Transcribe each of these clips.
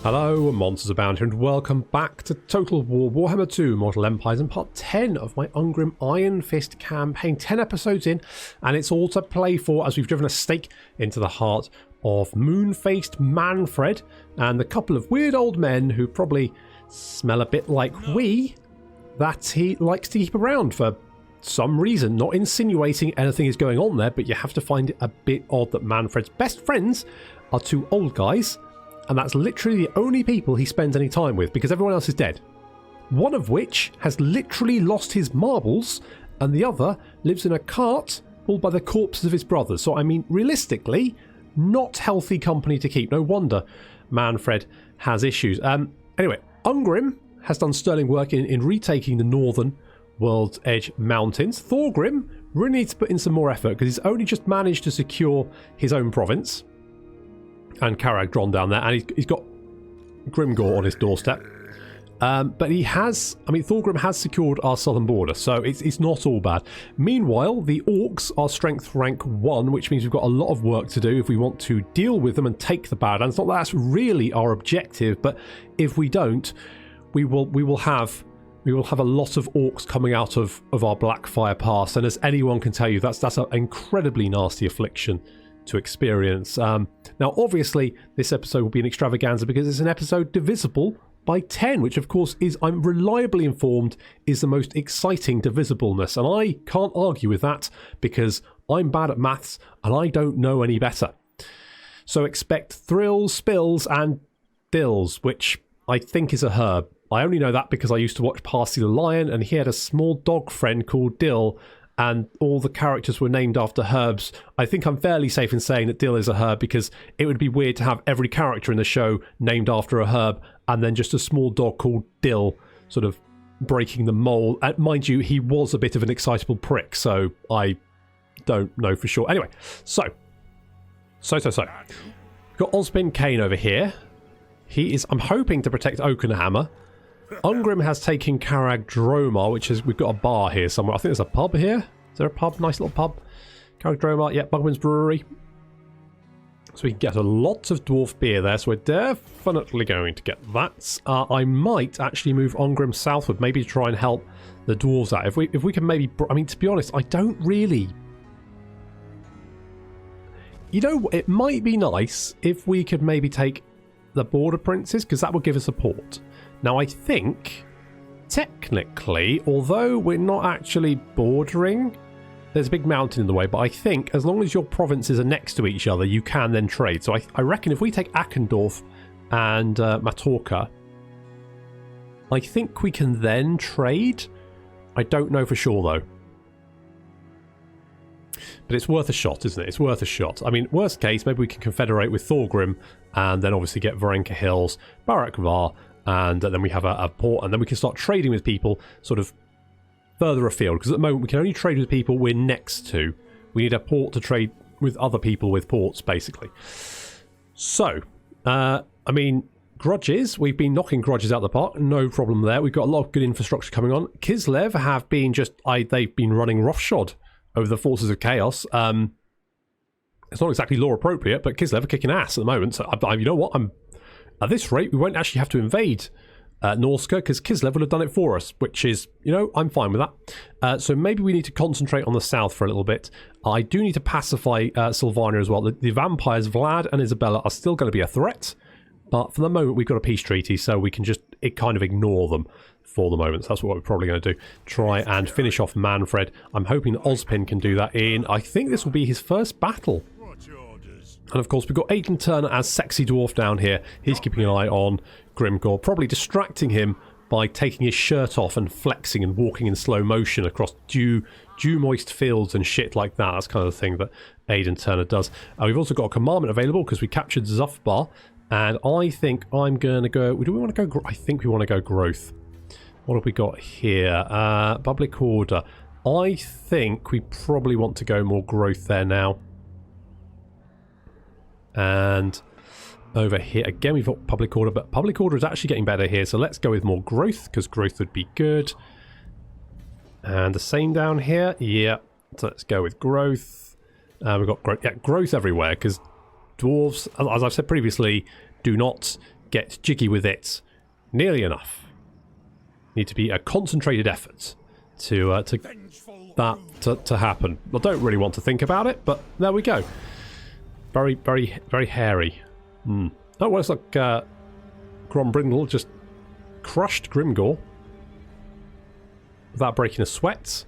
Hello, monsters abound here, and welcome back to Total War Warhammer 2 Mortal Empires and part 10 of my Ungrim Ironfist campaign. 10 episodes in, and it's all to play for as we've driven a stake into the heart of moon-faced Manfred and the couple of weird old men who probably smell a bit like we, that he likes to keep around for some reason. Not insinuating anything is going on there, but you have to find it a bit odd that Manfred's best friends are two old guys, and that's literally the only people he spends any time with because everyone else is dead. One of which has literally lost his marbles, and the other lives in a cart pulled by the corpses of his brothers. So, I mean, realistically, not healthy company to keep. No wonder Manfred has issues. Anyway, Ungrim has done sterling work in retaking the northern World's Edge Mountains. Thorgrim really needs to put in some more effort because he's only just managed to secure his own province and Caragdron down there, and he's got Grimgore on his doorstep. But he has, I mean, Thorgrim has secured our southern border, so it's not all bad. Meanwhile, the Orcs are strength rank 1, which means we've got a lot of work to do if we want to deal with them and take the Badlands. Not that that's really our objective, but if we don't, we will have a lot of Orcs coming out of our Blackfire Pass, and as anyone can tell you, that's an incredibly nasty affliction to experience. Now, obviously, this episode will be an extravaganza because it's an episode divisible by 10, which of course is, I'm reliably informed, is the most exciting divisibleness, and I can't argue with that because I'm bad at maths and I don't know any better. So expect thrills, spills, and dills, which I think is a herb. I only know that because I used to watch Parsley the Lion, and he had a small dog friend called Dill, and all the characters were named after herbs. I think I'm fairly safe in saying that dill is a herb because it would be weird to have every character in the show named after a herb and then just a small dog called Dill sort of breaking the mold. Mind you, he was a bit of an excitable prick, so I don't know for sure. Anyway, so. We've got Osbin Kane over here. He is, I'm hoping, to protect Oakenhammer. Ungrim has taken Caragdromar, which is, we've got a bar here somewhere. I think there's a pub here. Is there a pub? Nice little pub. Caragdromar, yeah, Gubbinz Brewery. So we can get a lot of dwarf beer there, so we're definitely going to get that. I might actually move Ungrim southward, maybe to try and help the dwarves out. If we can maybe, I mean, to be honest, I don't really. You know, it might be nice if we could maybe take the border princes, because that would give us a port. Now, I think, technically, although we're not actually bordering, there's a big mountain in the way, but I think as long as your provinces are next to each other, you can then trade. So I reckon if we take Akendorf and Matorka, I think we can then trade. I don't know for sure, though. But it's worth a shot, isn't it? It's worth a shot. I mean, worst case, maybe we can confederate with Thorgrim and then obviously get Varenka Hills, Barak Var, and then we have a port, and then we can start trading with people sort of further afield, because at the moment we can only trade with people we're next to. We need a port to trade with other people with ports, basically. So, I mean, grudges, we've been knocking grudges out the park, no problem there. We've got a lot of good infrastructure coming on. Kislev have been just, they've been running roughshod over the forces of chaos. It's not exactly law appropriate, but Kislev are kicking ass at the moment, so you know what, at this rate, we won't actually have to invade Norska because Kislev will have done it for us, which is, you know, I'm fine with that. So maybe we need to concentrate on the south for a little bit. I do need to pacify Sylvania as well. The vampires, Vlad and Isabella, are still going to be a threat, but for the moment, we've got a peace treaty, so we can just kind of ignore them for the moment. So that's what we're probably going to do. Try and finish off Manfred. I'm hoping that Ozpin can do that in, I think this will be his first battle. And of course, we've got Aidan Turner as Sexy Dwarf down here. He's keeping an eye on Grimgore, probably distracting him by taking his shirt off and flexing and walking in slow motion across dew-moist fields and shit like that. That's kind of the thing that Aidan Turner does. We've also got a commandment available because we captured Zufbar, and I think I'm going to go... Do we want to go... I think we want to go growth. What have we got here? Public order. I think we probably want to go more growth there now. And over here, again, we've got public order, but public order is actually getting better here. So let's go with more growth, because growth would be good. And the same down here. Yeah, so let's go with growth. We've got growth, growth everywhere, because dwarves, as I've said previously, do not get jiggy with it nearly enough. Need to be a concentrated effort to happen. I don't really want to think about it, but there we go. Very, very, very hairy. Oh, well, it's like Grombrindle just crushed Grimgore without breaking a sweat.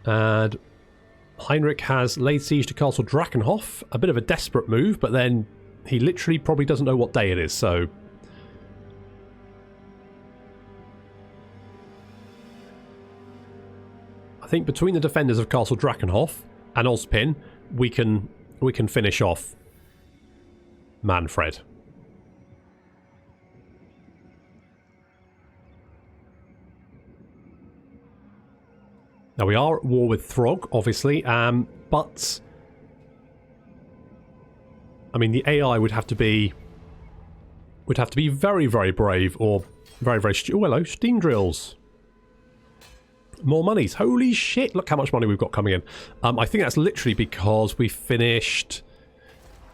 And Heinrich has laid siege to Castle Drakenhof. A bit of a desperate move, but then he literally probably doesn't know what day it is, so... I think between the defenders of Castle Drakenhof and Ozpin, we can finish off Manfred. Now we are at war with Throg, obviously, but I mean the AI would have to be very, very brave or very, very oh, hello, steam drills. More monies. Holy shit, look how much money we've got coming in. I think that's literally because we finished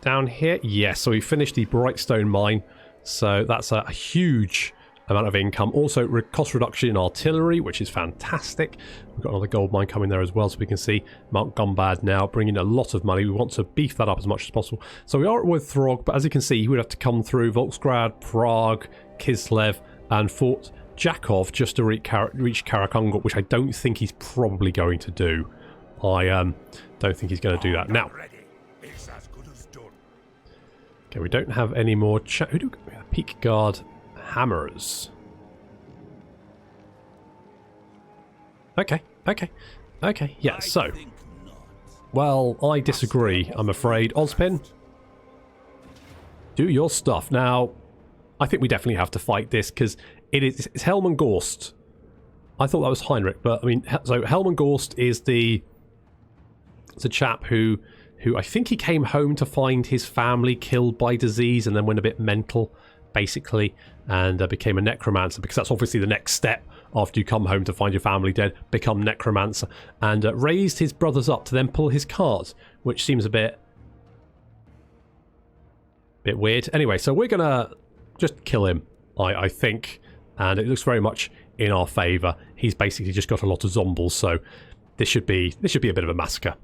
down here. Yes, so we finished the Brightstone mine, so that's a huge amount of income. Also cost reduction in artillery, which is fantastic. We've got another gold mine coming there as well, so we can see Mount Gumbad now bringing a lot of money. We want to beef that up as much as possible. So we are with Throg, but as you can see, he would have to come through Volksgrad, Prague, Kislev, and Fort Jakov just to reach Karakungor, which I don't think he's probably going to do. I don't think he's going to do that. Now, okay, we don't have any more Peak Guard hammers. Okay, yeah, so... Well, I disagree, I'm afraid. Ozpin, do your stuff. Now, I think we definitely have to fight this, because it's Helman Gorst. I thought that was Heinrich, but, I mean, so Helman Gorst is the chap who I think he came home to find his family killed by disease and then went a bit mental, basically, and became a necromancer, because that's obviously the next step after you come home to find your family dead, become necromancer, and raised his brothers up to then pull his cart, which seems a bit weird. Anyway, so we're gonna just kill him, I think, and it looks very much in our favour. He's basically just got a lot of zombies, so this should be a bit of a massacre.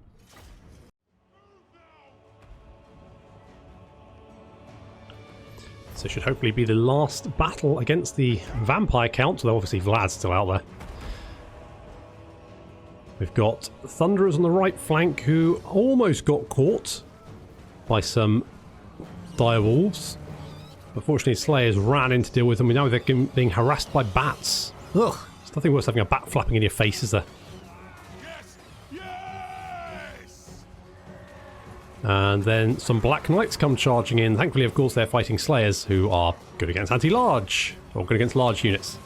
So it should hopefully be the last battle against the vampire count, although obviously Vlad's still out there. We've got Thunderers on the right flank who almost got caught by some direwolves. Unfortunately, Slayers ran in to deal with them. We know they're being harassed by bats. Ugh, there's nothing worse than having a bat flapping in your face, is there? And then some Black Knights come charging in. Thankfully, of course, they're fighting Slayers, who are good against anti-large, or good against large units.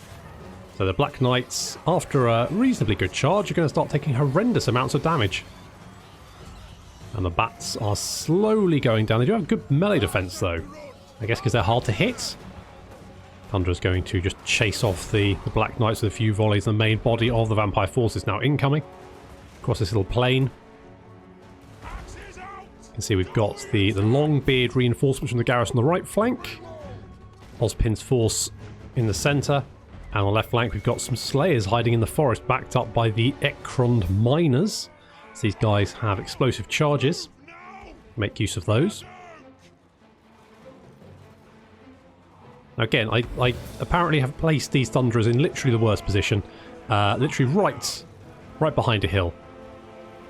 So the Black Knights, after a reasonably good charge, are going to start taking horrendous amounts of damage. And the bats are slowly going down. They do have good melee defense, though. I guess because they're hard to hit. Thunder's going to just chase off the Black Knights with a few volleys. The main body of the vampire force is now incoming. Across this little plain. You can see we've got the Longbeard reinforcements from the garrison on the right flank. Ozpin's force in the centre. And on the left flank we've got some Slayers hiding in the forest, backed up by the Ekrond miners. So these guys have explosive charges. Make use of those. Again, I apparently have placed these Thunderers in literally the worst position. Literally right behind a hill.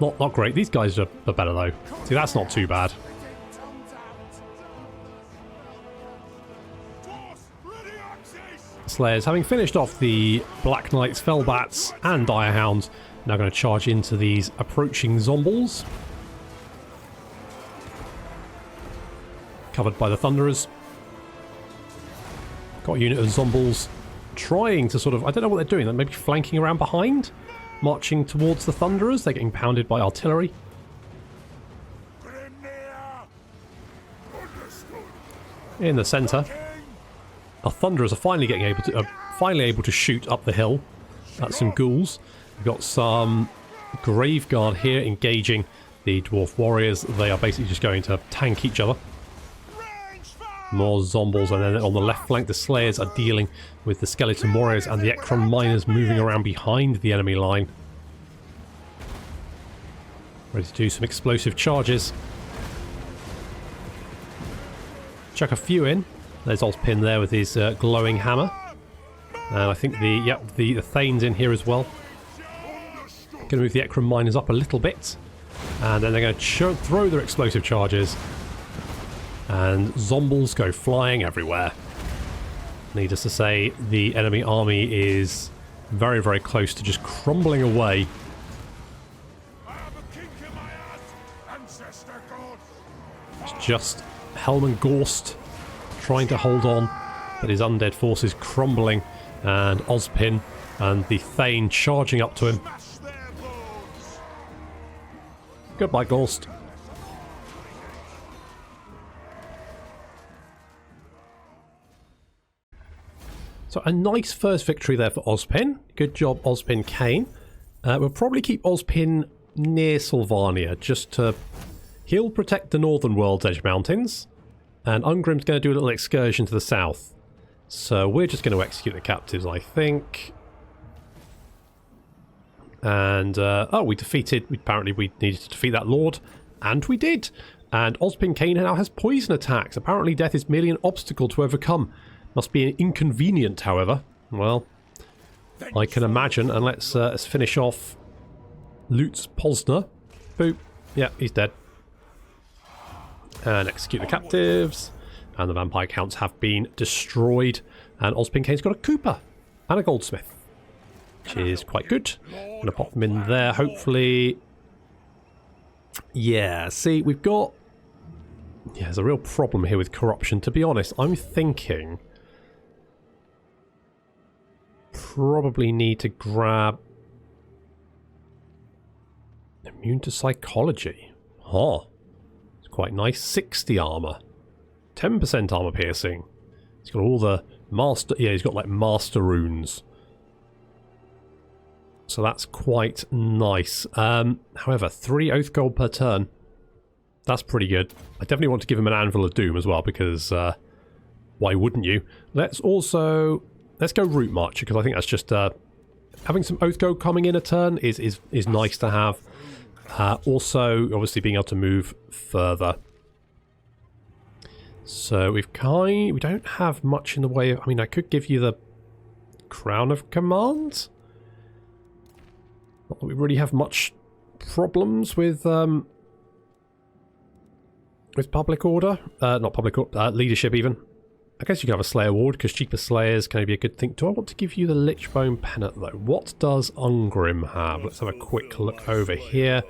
Not great. These guys are better though. See, that's not too bad. Slayers, having finished off the Black Knights, Fellbats and Direhounds, now going to charge into these approaching zombies. Covered by the Thunderers. Got a unit of zombies trying to sort of, I don't know what they're doing, they're maybe flanking around behind, marching towards the Thunderers. They're getting pounded by artillery. In the centre, our Thunderers are finally getting able to shoot up the hill at some ghouls. We've got some Graveguard here engaging the Dwarf Warriors. They are basically just going to tank each other. More zombies, and then on the left flank the Slayers are dealing with the Skeleton Warriors and the Ekron Miners moving around behind the enemy line. Ready to do some explosive charges. Chuck a few in. There's Ozpin there with his glowing hammer. And I think the Thane's in here as well. Going to move the Ekron Miners up a little bit. And then they're going to throw their explosive charges. And zombies go flying everywhere. Needless to say, the enemy army is very, very close to just crumbling away. It's just Helman Gorst trying to hold on, but his undead force is crumbling, and Ozpin and the Thane charging up to him. Goodbye, Gorst. So a nice first victory there for Ozpin. Good job, Ozpin Kane. We'll probably keep Ozpin near Sylvania just to... He'll protect the northern World's Edge Mountains. And Ungrim's going to do a little excursion to the south. So we're just going to execute the captives, I think. And, oh, we apparently we needed to defeat that lord. And we did. And Ozpin Kane now has poison attacks. Apparently death is merely an obstacle to overcome. Must be inconvenient, however. Well, I can imagine. And let's finish off Lutz Posner. Boop. Yeah, he's dead. And execute the captives. And the vampire counts have been destroyed. And Ozpin Kane's got a Cooper and a Goldsmith, which is quite good. I'm going to pop them in there, hopefully. Yeah, see, we've got... Yeah, there's a real problem here with corruption. To be honest, I'm thinking... Probably need to grab... Immune to psychology. Huh. It's quite nice. 60 armor. 10% armor piercing. He's got all the master... Yeah, he's got like master runes. So that's quite nice. However, 3 oath gold per turn. That's pretty good. I definitely want to give him an Anvil of Doom as well, because why wouldn't you? Let's go Route Marcher, because I think that's just having some oath gold coming in a turn is nice to have. Also, obviously being able to move further. So we don't have much in the way of... I mean, I could give you the Crown of Command. Not that we really have much problems with public order. Not public order, leadership even. I guess you can have a Slayer Ward, because cheaper Slayers can be a good thing. Do I want to give you the Lichbone Pennant, though? What does Ungrim have? Let's have a quick look over here.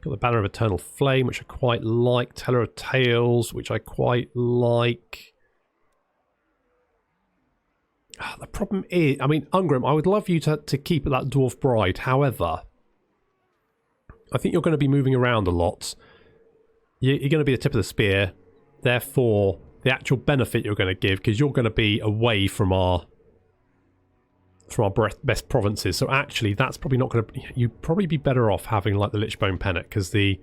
Got the Banner of Eternal Flame, which I quite like. Teller of Tales, which I quite like. The problem is... I mean, Ungrim, I would love you to keep that Dwarf Bride. However, I think you're going to be moving around a lot. You're going to be the tip of the spear. Therefore... the actual benefit you're going to give, because you're going to be away from our best provinces. So actually, that's probably not going to... You'd probably be better off having like the Lichbone Pennant, because the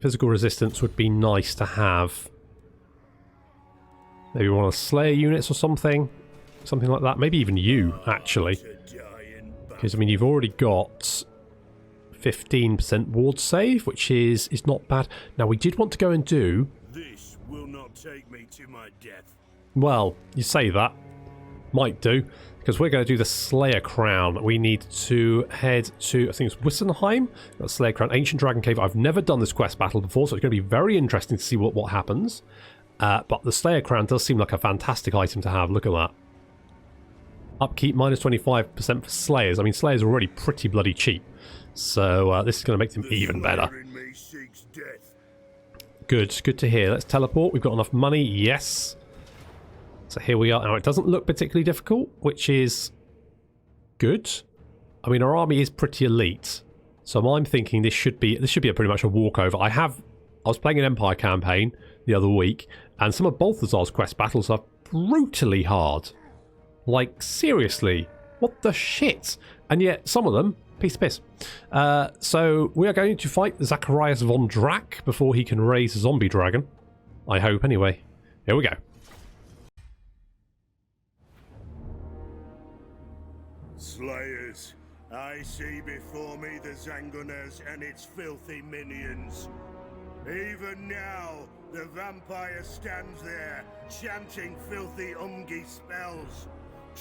physical resistance would be nice to have. Maybe one of the Slayer units or something like that. Maybe even you, actually, because I mean you've already got 15% ward save, which is not bad. Now we did want to go and do... This will not take me to my death. Well, you say that. Might do, because we're going to do the Slayer Crown. We need to head to, I think it's Wissenheim. Got Slayer Crown, Ancient Dragon Cave. I've never done this quest battle before, so it's going to be very interesting to see what happens. But the Slayer Crown does seem like a fantastic item to have. Look at that. Upkeep minus 25% for Slayers. I mean, Slayers are already pretty bloody cheap. So this is going to make them even better. Good to hear. Let's teleport. We've got enough money. Yes. So here we are. Now it doesn't look particularly difficult, which is good. I mean, our army is pretty elite. So I'm thinking this should be pretty much a walkover. I was playing an Empire campaign the other week, and some of Balthazar's quest battles are brutally hard. Like, seriously. What the shit? And yet, some of them Piece of piss. So we are going to fight Zacharias von Drack before he can raise a zombie dragon. I hope, anyway. Here we go. Slayers, I see before me the Zangunas and its filthy minions. Even now, the vampire stands there, chanting filthy Ungi spells,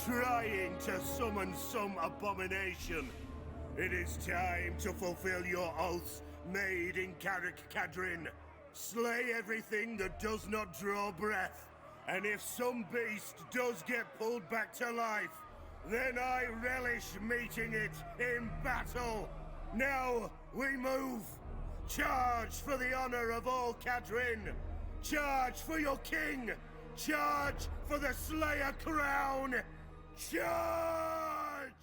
trying to summon some abomination. It is time to fulfill your oaths made in Carrick Cadrin. Slay everything that does not draw breath, and if some beast does get pulled back to life, then I relish meeting it in battle. Now we move. Charge for the honor of all Cadrin. Charge for your king. Charge for the Slayer crown. Charge!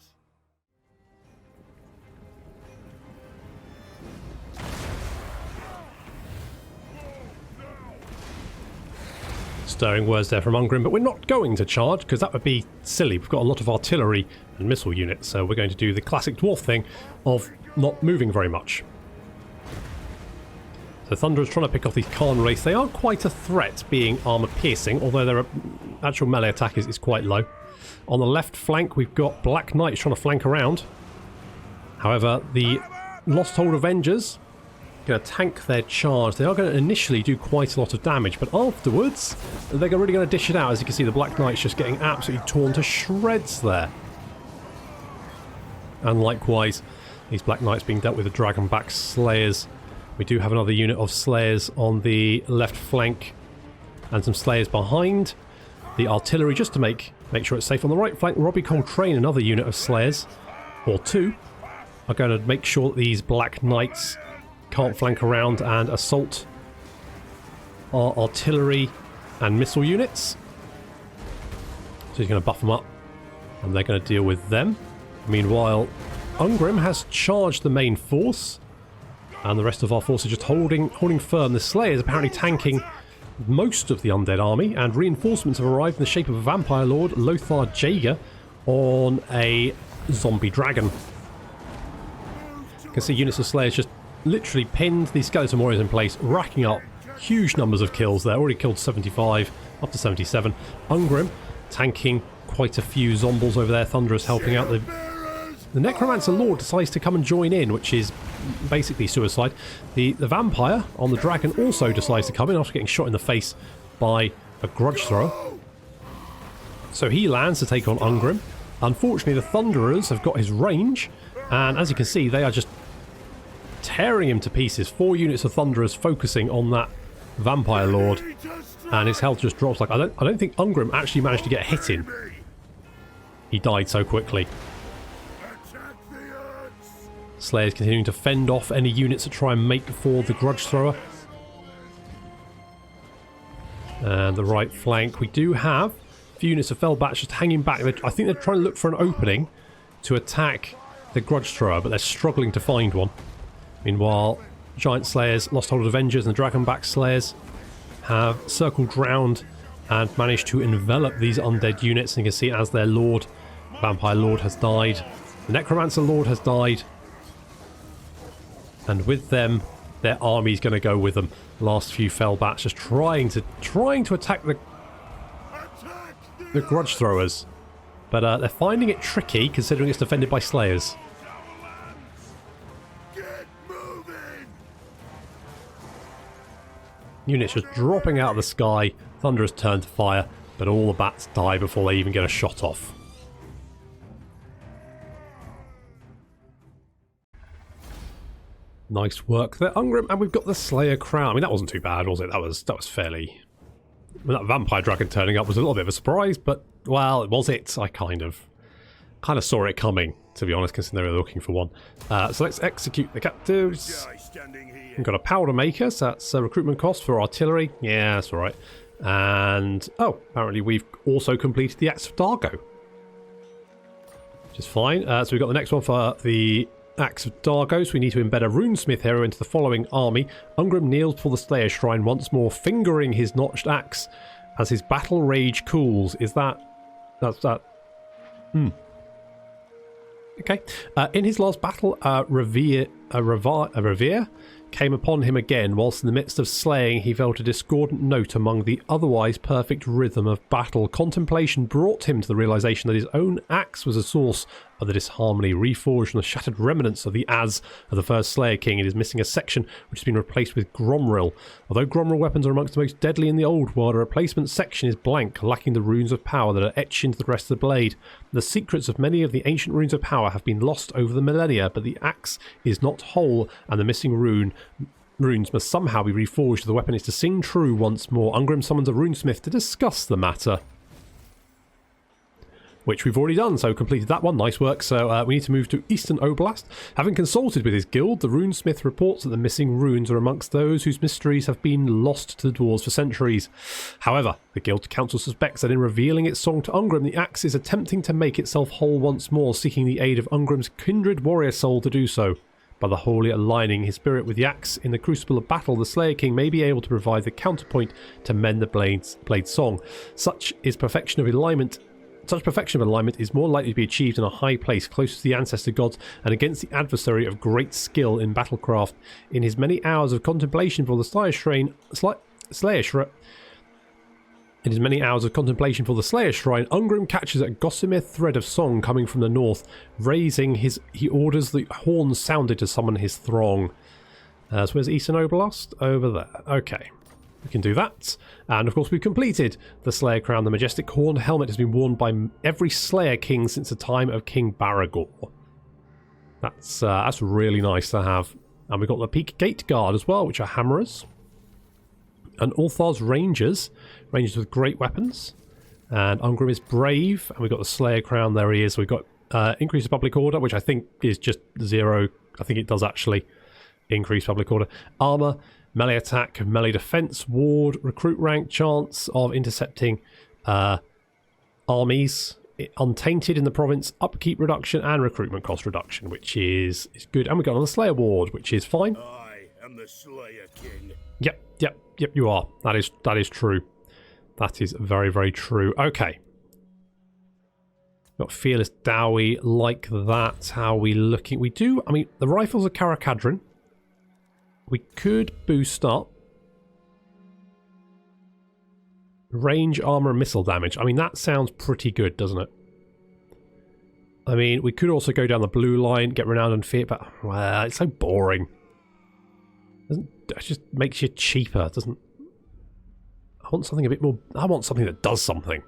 Stirring words there from Ungrim, but we're not going to charge because that would be silly. We've got a lot of artillery and missile units, so we're going to do the classic dwarf thing of not moving very much. So Thunderer's trying to pick off these Khan race. They are quite a threat, being armor piercing, although their actual melee attack is quite low. On the left flank, we've got Black Knights trying to flank around. However, the Lost Hold Avengers going to tank their charge. They are going to initially do quite a lot of damage, but afterwards they're really going to dish it out. As you can see, the Black Knight's just getting absolutely torn to shreds there. And likewise, these Black Knights being dealt with the Dragonback Slayers. We do have another unit of Slayers on the left flank and some Slayers behind. The artillery, just to make sure it's safe. On the right flank, Robbie Coltrane, another unit of Slayers, or two, are going to make sure that these Black Knights can't flank around and assault our artillery and missile units. So he's going to buff them up and they're going to deal with them. Meanwhile, Ungrim has charged the main force and the rest of our force is just holding firm. The Slayers apparently tanking most of the undead army, and reinforcements have arrived in the shape of a vampire lord, Lothar Jaeger, on a zombie dragon. You can see units of Slayers just literally pinned these skeleton warriors in place, racking up huge numbers of kills there. Already killed 75, up to 77. Ungrim tanking quite a few zombies over there. Thunderous helping out. The Necromancer Lord decides to come and join in, which is basically suicide. The vampire on the dragon also decides to come in after getting shot in the face by a grudge thrower. So he lands to take on Ungrim. Unfortunately, the Thunderers have got his range, and as you can see, they are just tearing him to pieces. 4 units of Thunderers focusing on that Vampire Lord, and his health just drops. Like I don't think Ungrim actually managed to get a hit in. He died so quickly. Slayers continuing to fend off any units that try and make for the grudge thrower. And the right flank, we do have a few units of Fellbats just hanging back. I think they're trying to look for an opening to attack the grudge thrower, but they're struggling to find one. Meanwhile, Giant Slayers, Lost Hold Avengers and the Dragonback Slayers have circled round and managed to envelop these undead units. And you can see as their Lord, Vampire Lord, has died. The Necromancer Lord has died. And with them, their army's going to go with them. Last few Fellbats just trying to attack the grudge throwers. But they're finding it tricky considering it's defended by Slayers. Units just dropping out of the sky. Thunderous turn to fire, but all the bats die before they even get a shot off. Nice work there, Ungrim, and we've got the Slayer Crown. I mean, that wasn't too bad, was it? That was fairly... I mean, that vampire dragon turning up was a little bit of a surprise, but, well, was it? I kind of saw it coming, to be honest, considering they were looking for one. So let's execute the captives. We've got a powder maker, so that's a recruitment cost for artillery. Yeah, that's alright. And, oh, apparently we've also completed the Axe of Dargo. Which is fine. So we've got the next one for the Axe of Dargo, so we need to embed a runesmith hero into the following army. Ungrim kneels before the Slayer Shrine once more, fingering his notched axe as his battle rage cools. Is that... That's that... Okay, Okay. In his last battle, Revere came upon him again. Whilst in the midst of slaying, he felt a discordant note among the otherwise perfect rhythm of battle. Contemplation brought him to the realization that his own axe was a source of the disharmony, reforged from the shattered remnants of the Az of the first Slayer King. It is missing a section which has been replaced with Gromril. Although Gromril weapons are amongst the most deadly in the old world, a replacement section is blank, lacking the runes of power that are etched into the rest of the blade. The secrets of many of the ancient runes of power have been lost over the millennia, but the axe is not whole, and the missing runes must somehow be reforged if the weapon is to sing true once more. Ungrim summons a runesmith to discuss the matter, which we've already done, so completed that one. Nice work. So we need to move to Eastern Oblast. Having consulted with his guild, the runesmith reports that the missing runes are amongst those whose mysteries have been lost to the dwarves for centuries. However, the guild council suspects that in revealing its song to Ungrim, the axe is attempting to make itself whole once more, seeking the aid of Ungrim's kindred warrior soul to do so. By the wholly aligning his spirit with the axe in the crucible of battle, the Slayer King may be able to provide the counterpoint to mend the blade's song. Such perfection of alignment is more likely to be achieved in a high place, close to the ancestor gods and against the adversary of great skill in battlecraft. In his many hours of contemplation for the Slayer Shrine, Ungrim catches a gossamer thread of song coming from the north. He orders the horns sounded to summon his throng. So where's Eastern Oblast? Over there. Okay. We can do that. And of course we've completed the Slayer Crown. The majestic horned helmet has been worn by every Slayer King since the time of King Baragor. That's really nice to have. And we've got the Peak Gate Guard as well, which are hammerers. And Ulthar's Rangers with great weapons. And Ungrim is brave. And we've got the Slayer Crown. There he is. We've got increase of public order, which I think is just 0. I think it does actually increase public order. Armor, melee attack, melee defense, ward, recruit rank, chance of intercepting armies, untainted in the province, upkeep reduction, and recruitment cost reduction, which is good. And we got on the Slayer Ward, which is fine. I am the Slayer King. Yep, you are. That is true. That is very, very true. Okay. Got Fearless Dowie like that. How are we looking? We do, I mean, the rifles are Karakadrin. We could boost up range, armor, and missile damage. I mean, that sounds pretty good, doesn't it? I mean, we could also go down the blue line, get Renowned and Fear, but well, it's so boring. It just makes you cheaper, doesn't? I want something a bit more. I want something that does something.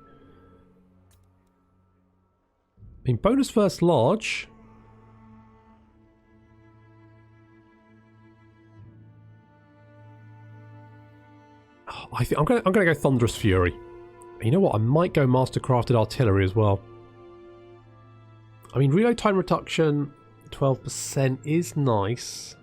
I mean, bonus first large. I think I'm gonna go Thunderous Fury. And you know what? I might go Mastercrafted Artillery as well. I mean, reload time reduction 12% is nice.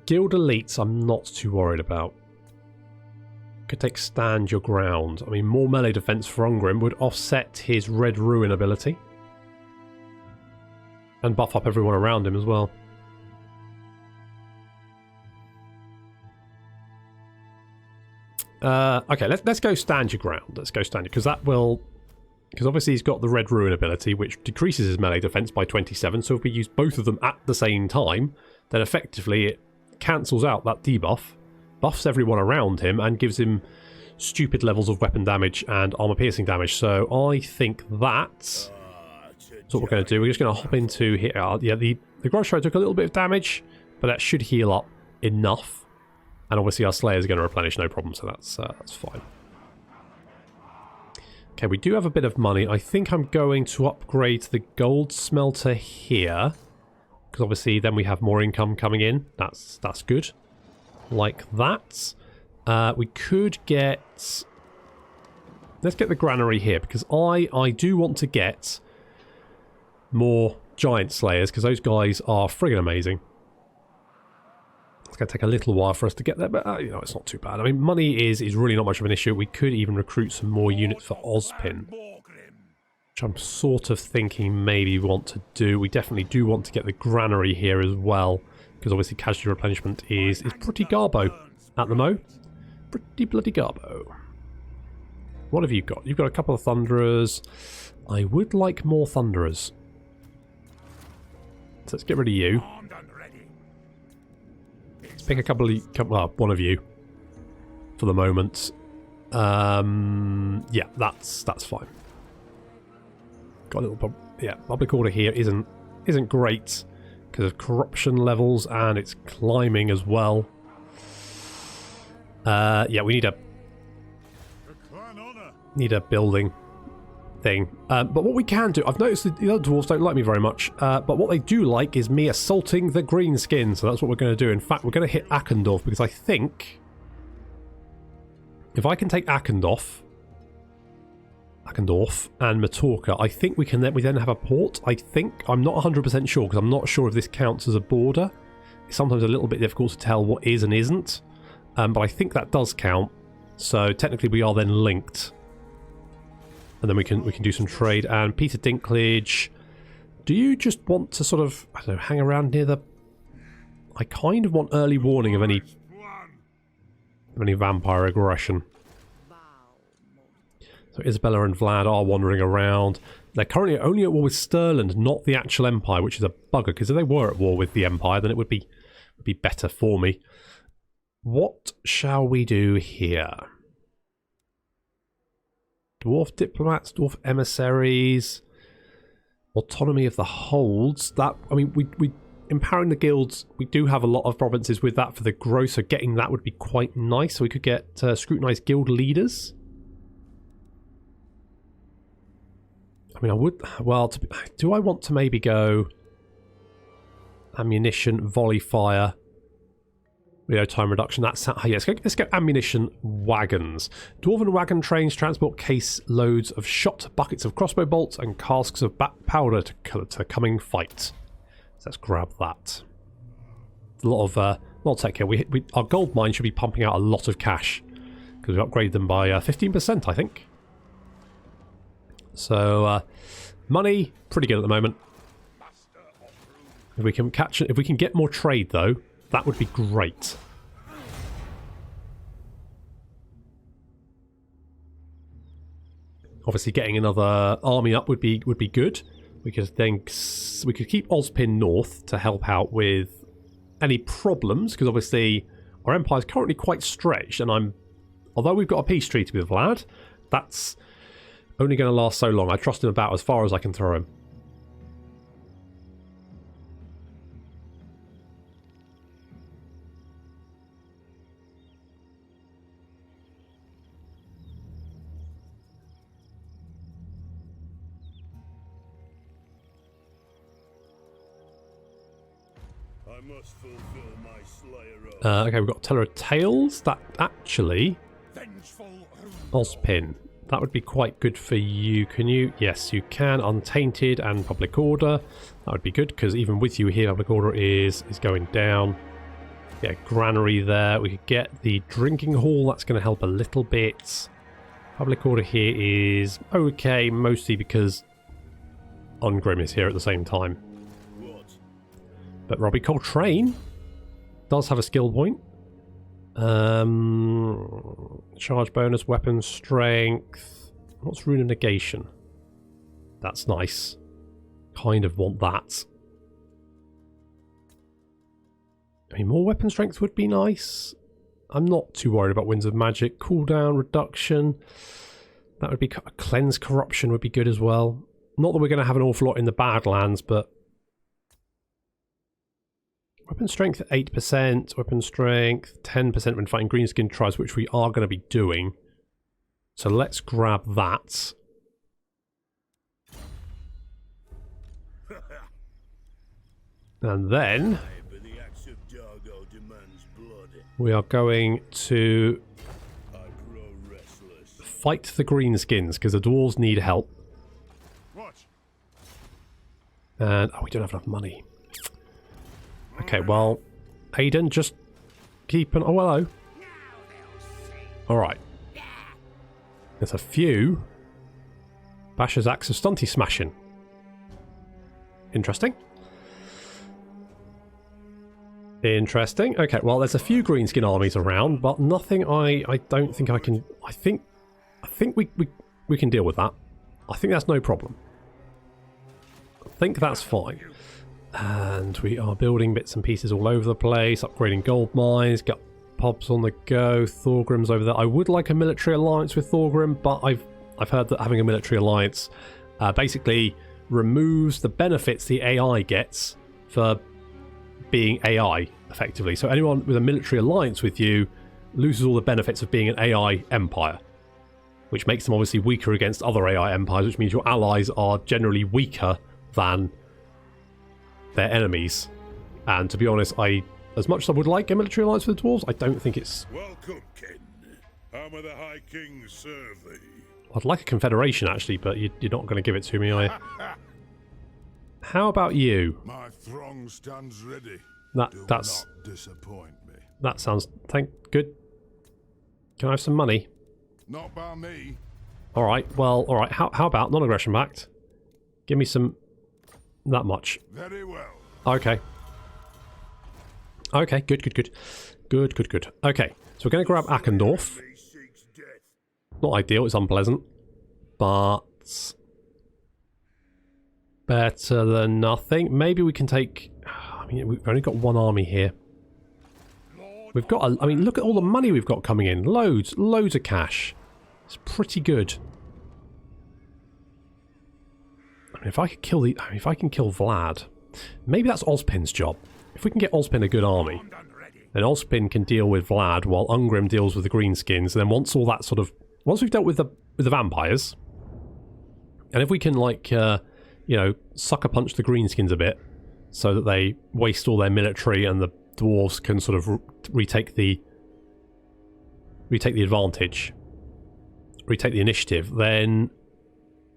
Guild Elites I'm not too worried about. Could take Stand Your Ground. I mean, more melee defense for Ungrim would offset his Red Ruin ability. And buff up everyone around him as well. Okay, let's go Stand Your Ground. Let's go Stand Your... Because that will... Because obviously he's got the Red Ruin ability, which decreases his melee defense by 27. So if we use both of them at the same time, then effectively it cancels out that debuff, buffs everyone around him, and gives him stupid levels of weapon damage and armor piercing damage. So I think that's what we're going to do. We're just going to hop into here. Yeah, the Grudge Strike took a little bit of damage, but that should heal up enough. And obviously our Slayers are going to replenish no problem, so that's fine. Okay, we do have a bit of money. I think I'm going to upgrade the gold smelter here. Because obviously then we have more income coming in. That's good. Like that. We could get... Let's get the granary here, because I do want to get more giant slayers, because those guys are friggin' amazing. It's going to take a little while for us to get there, but you know, it's not too bad. I mean, money is really not much of an issue. We could even recruit some more units for Ozpin, which I'm sort of thinking maybe we want to do. We definitely do want to get the granary here as well, because obviously casualty replenishment is pretty garbo at the mo. Pretty bloody garbo. What have you got? You've got a couple of Thunderers. I would like more Thunderers. So let's get rid of you. Let's pick a couple of... Well, one of you. For the moment. Yeah, that's fine. Got a little... Yeah, public order here isn't great. Because of corruption levels, and it's climbing as well. Yeah, we need a building thing. But what we can do, I've noticed that the other dwarves don't like me very much, but what they do like is me assaulting the greenskin, so that's what we're going to do. In fact, we're going to hit Akendorf, because I think if I can take Akendorf and Matorka, I think we then have a port. I think, I'm not 100% sure, because I'm not sure if this counts as a border. It's sometimes a little bit difficult to tell what is and isn't, but I think that does count. So technically we are then linked. And then we can do some trade. And Peter Dinklage, do you just want to sort of, I don't know, hang around near the... I kind of want early warning of any vampire aggression. So Isabella and Vlad are wandering around. They're currently only at war with Stirland, not the actual Empire, which is a bugger, because if they were at war with the Empire, then it would be better for me. What shall we do here? Dwarf diplomats, dwarf emissaries, autonomy of the holds. That, I mean, we empowering the guilds. We do have a lot of provinces with that for the growth, so getting that would be quite nice. So we could get scrutinized guild leaders. I mean, I would. Well, do I want to maybe go ammunition, volley fire? Reload time reduction. That's yeah. Let's go ammunition wagons. Dwarven wagon trains transport case loads of shot, buckets of crossbow bolts, and casks of powder to coming fight. So let's grab that. A lot of tech here. Our gold mine should be pumping out a lot of cash because we upgraded them by 15%, I think. So money pretty good at the moment. If we can get more trade though, that would be great. Obviously, getting another army up would be good. We could keep Ozpin north to help out with any problems, because obviously our empire is currently quite stretched, and although we've got a peace treaty with Vlad, that's only going to last so long. I trust him about as far as I can throw him. I must fulfill my slayer oath. Okay, we've got Teller of Tales. That actually... Ozpin. That would be quite good for you. Can you? Yes, you can. Untainted and Public Order. That would be good, because even with you here, Public Order is going down. Yeah, Granary there. We could get the Drinking Hall. That's going to help a little bit. Public Order here is okay, mostly because Ungrim is here at the same time. But Robbie Coltrane does have a skill point. Charge bonus, weapon strength. What's Rune of Negation? That's nice. Kind of want that. I mean, more weapon strength would be nice. I'm not too worried about Winds of Magic. Cooldown reduction. That would be... Cleanse Corruption would be good as well. Not that we're going to have an awful lot in the Badlands, but... Weapon strength 8%, weapon strength 10% when fighting greenskin tribes, which we are going to be doing. So let's grab that. And then we are going to fight the greenskins because the dwarves need help. And oh, we don't have enough money. Okay, well, Aiden, just keep an... Oh, hello. Alright. There's a few. Basher's Axe of Stunty Smashing. Interesting. Interesting. Okay, well, there's a few greenskin armies around, but nothing I don't think I can... I think we can deal with that. I think that's no problem. I think that's fine. And we are building bits and pieces all over the place, upgrading gold mines, got pubs on the go, Thorgrims over there. I would like a military alliance with Thorgrim, but I've heard that having a military alliance basically removes the benefits the AI gets for being AI, effectively. So anyone with a military alliance with you loses all the benefits of being an AI empire, which makes them obviously weaker against other AI empires, which means your allies are generally weaker than their enemies. And to be honest, as much as I would like a military alliance with the Dwarves, I don't think it's... Welcome, King. How may the High King serve thee? I'd like a confederation, actually, but you're not going to give it to me, are you? How about you? My throng stands ready. That's not disappoint me. That sounds good. Can I have some money? Not by me. All right. Well, all right. How about non-aggression pact? Give me some. That much. Very well. Okay. Okay. Good. Okay. So we're going to grab Akendorf. Not ideal. It's unpleasant, but better than nothing. Maybe we can take... I mean, we've only got one army here. We've got... I mean, look at all the money we've got coming in. Loads of cash. It's pretty good. I mean, if I could kill the... I mean, if I can kill Vlad... Maybe that's Ozpin's job. If we can get Ozpin a good army, then Ozpin can deal with Vlad while Ungrim deals with the greenskins. And then once all that sort of... Once we've dealt with the vampires, and if we can, like... you know, sucker punch the greenskins a bit so that they waste all their military and the dwarves can sort of retake the advantage, retake the initiative, then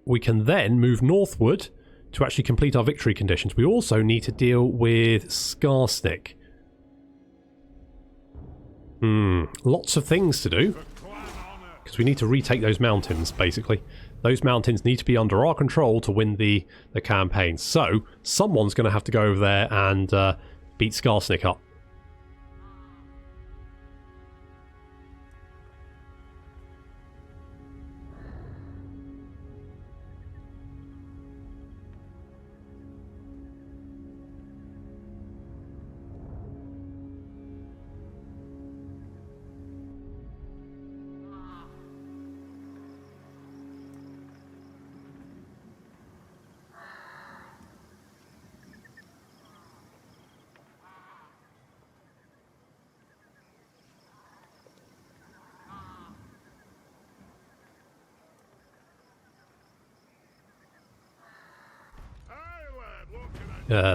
we can then move northward to actually complete our victory conditions. We also need to deal with Skarsnik. Lots of things to do because we need to retake those mountains, basically. Those mountains need to be under our control to win the campaign. So, someone's going to have to go over there and beat Skarsnik up.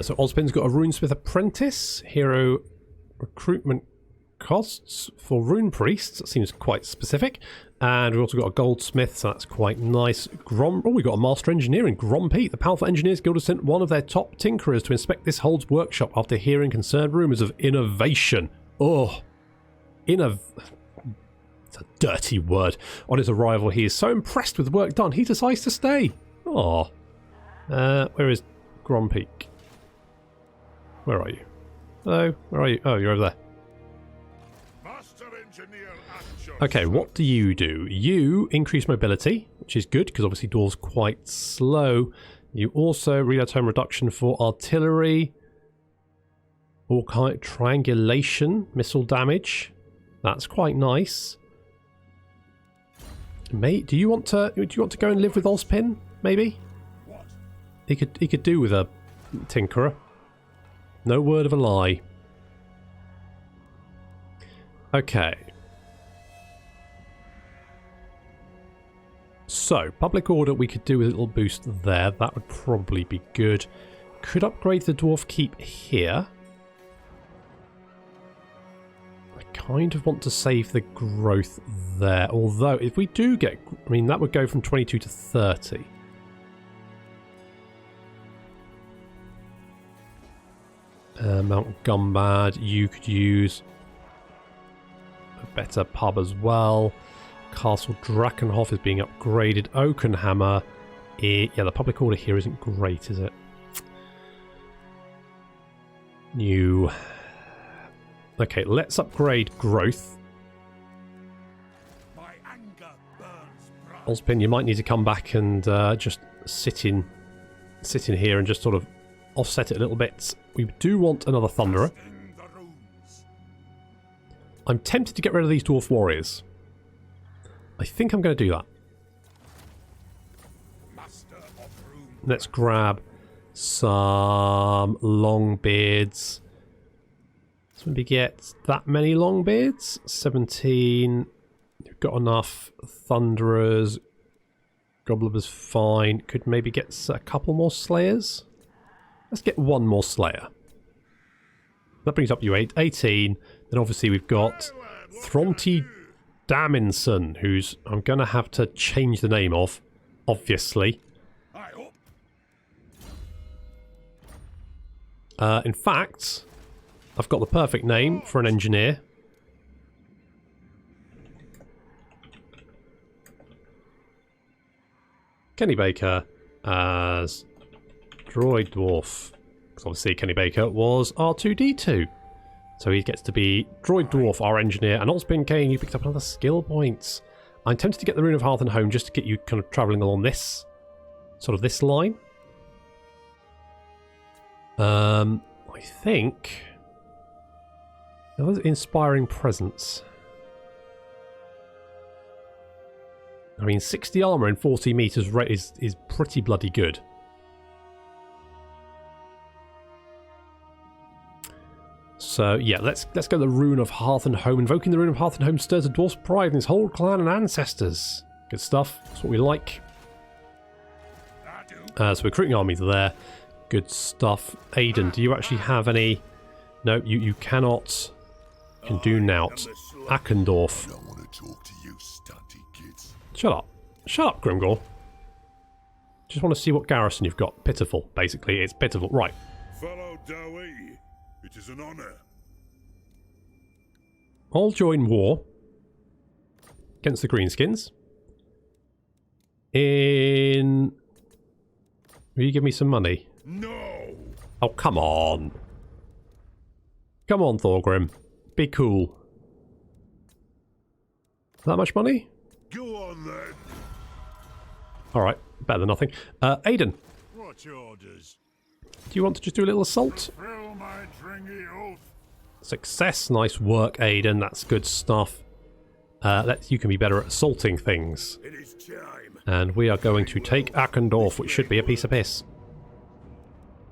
So Ozpin's got a runesmith apprentice. Hero recruitment costs for rune priests. That seems quite specific. And we've also got a goldsmith, so that's quite nice. We got a master engineer in Grompeat. The Powerful Engineers Guild has sent one of their top tinkerers to inspect this hold's workshop after hearing concerned rumours of innovation. Oh, it's a dirty word. On his arrival, he is so impressed with the work done, he decides to stay. Oh, where is Grompeak? Where are you? Hello, where are you? Oh, you're over there. Okay, what do? You increase mobility, which is good, because obviously Dwarves quite slow. You also reload time reduction for artillery. All kind of triangulation, missile damage. That's quite nice. Mate, do you want to go and live with Ozpin, maybe? He could do with a tinkerer. No word of a lie. Okay. So, public order we could do with a little boost there. That would probably be good. Could upgrade the dwarf keep here. I kind of want to save the growth there. Although, if we do get... I mean, that would go from 22 to 30. Mount Gumbad, you could use a better pub as well. Castle Drakenhof is being upgraded. Oakenhammer, yeah, the public order here isn't great, is it? New. Okay, let's upgrade growth. My anger burns Ozpin, you might need to come back and just sit in here and just sort of offset it a little bit. We do want another Thunderer. I'm tempted to get rid of these Dwarf Warriors. I think I'm going to do that. Let's grab some Longbeards. Let's maybe get that many Longbeards. 17. We've got enough Thunderers. Gobbler's fine. Could maybe get a couple more Slayers. Let's get one more Slayer. That brings up you 18. Then obviously we've got Thronti Daminson, who's I'm going to have to change the name of, obviously. In fact, I've got the perfect name for an engineer. Kenny Baker as Droid Dwarf. Because obviously Kenny Baker was R2-D2. So he gets to be Droid Dwarf, our engineer. And Ozpin Kane, you picked up another skill point. I'm tempted to get the Rune of Hearth and Home just to get you kind of travelling along this, sort of this line. I think... That was Inspiring Presence. I mean, 60 armour in 40 metres is pretty bloody good. So, yeah, let's go the Rune of Hearth and Home. Invoking the Rune of Hearth and Home stirs a dwarf's pride in his whole clan and ancestors. Good stuff. That's what we like. So recruiting armies are there. Good stuff. Aiden, do you actually have any... No, you cannot... You can do Nout. Akendorf. Shut up. Shut up, Grimgor. Just want to see what garrison you've got. Pitiful, basically. It's pitiful. Right. Fellow Dowie, it is an honour. I'll join war against the Greenskins. Will you give me some money? No. Oh, come on. Come on, Thorgrim. Be cool. That much money? Go on then. Alright, better than nothing. Aiden. What's your orders? Do you want to just do a little assault? Fill my dringy oath. Success. Nice work, Aiden. That's good stuff. You can be better at assaulting things. It is time. And we are going to take Akendorf, which should be a piece of piss.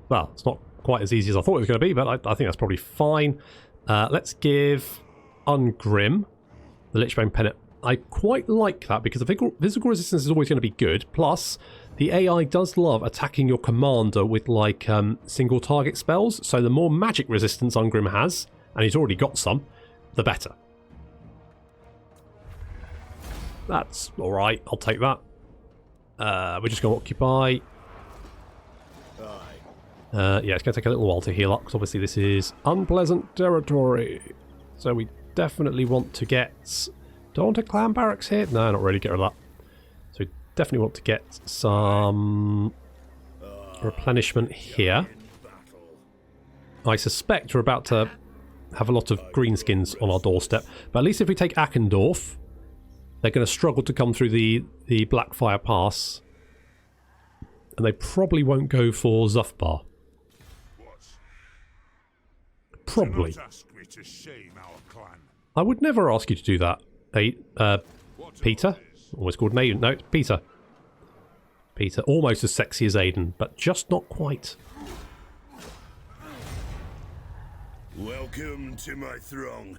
Well, it's not quite as easy as I thought it was going to be, but I think that's probably fine. Let's give Ungrim the Lichbone Pennant. I quite like that because the physical resistance is always going to be good. Plus, the AI does love attacking your commander with like single target spells. So the more magic resistance Ungrim has, and he's already got some, the better. That's alright, I'll take that. We're just going to occupy. Yeah, it's going to take a little while to heal up because obviously this is unpleasant territory. So we definitely want to get... Do I want a clan barracks here? No, not really. Get rid of that. So we definitely want to get some replenishment here. I suspect we're about to have a lot of greenskins on our doorstep. But at least if we take Akendorf, they're going to struggle to come through the Blackfire Pass. And they probably won't go for Zufbar. Probably. I would never ask you to do that. Peter? Always called Aiden. No, it's Peter. Peter, almost as sexy as Aiden, but just not quite. Welcome to my throng.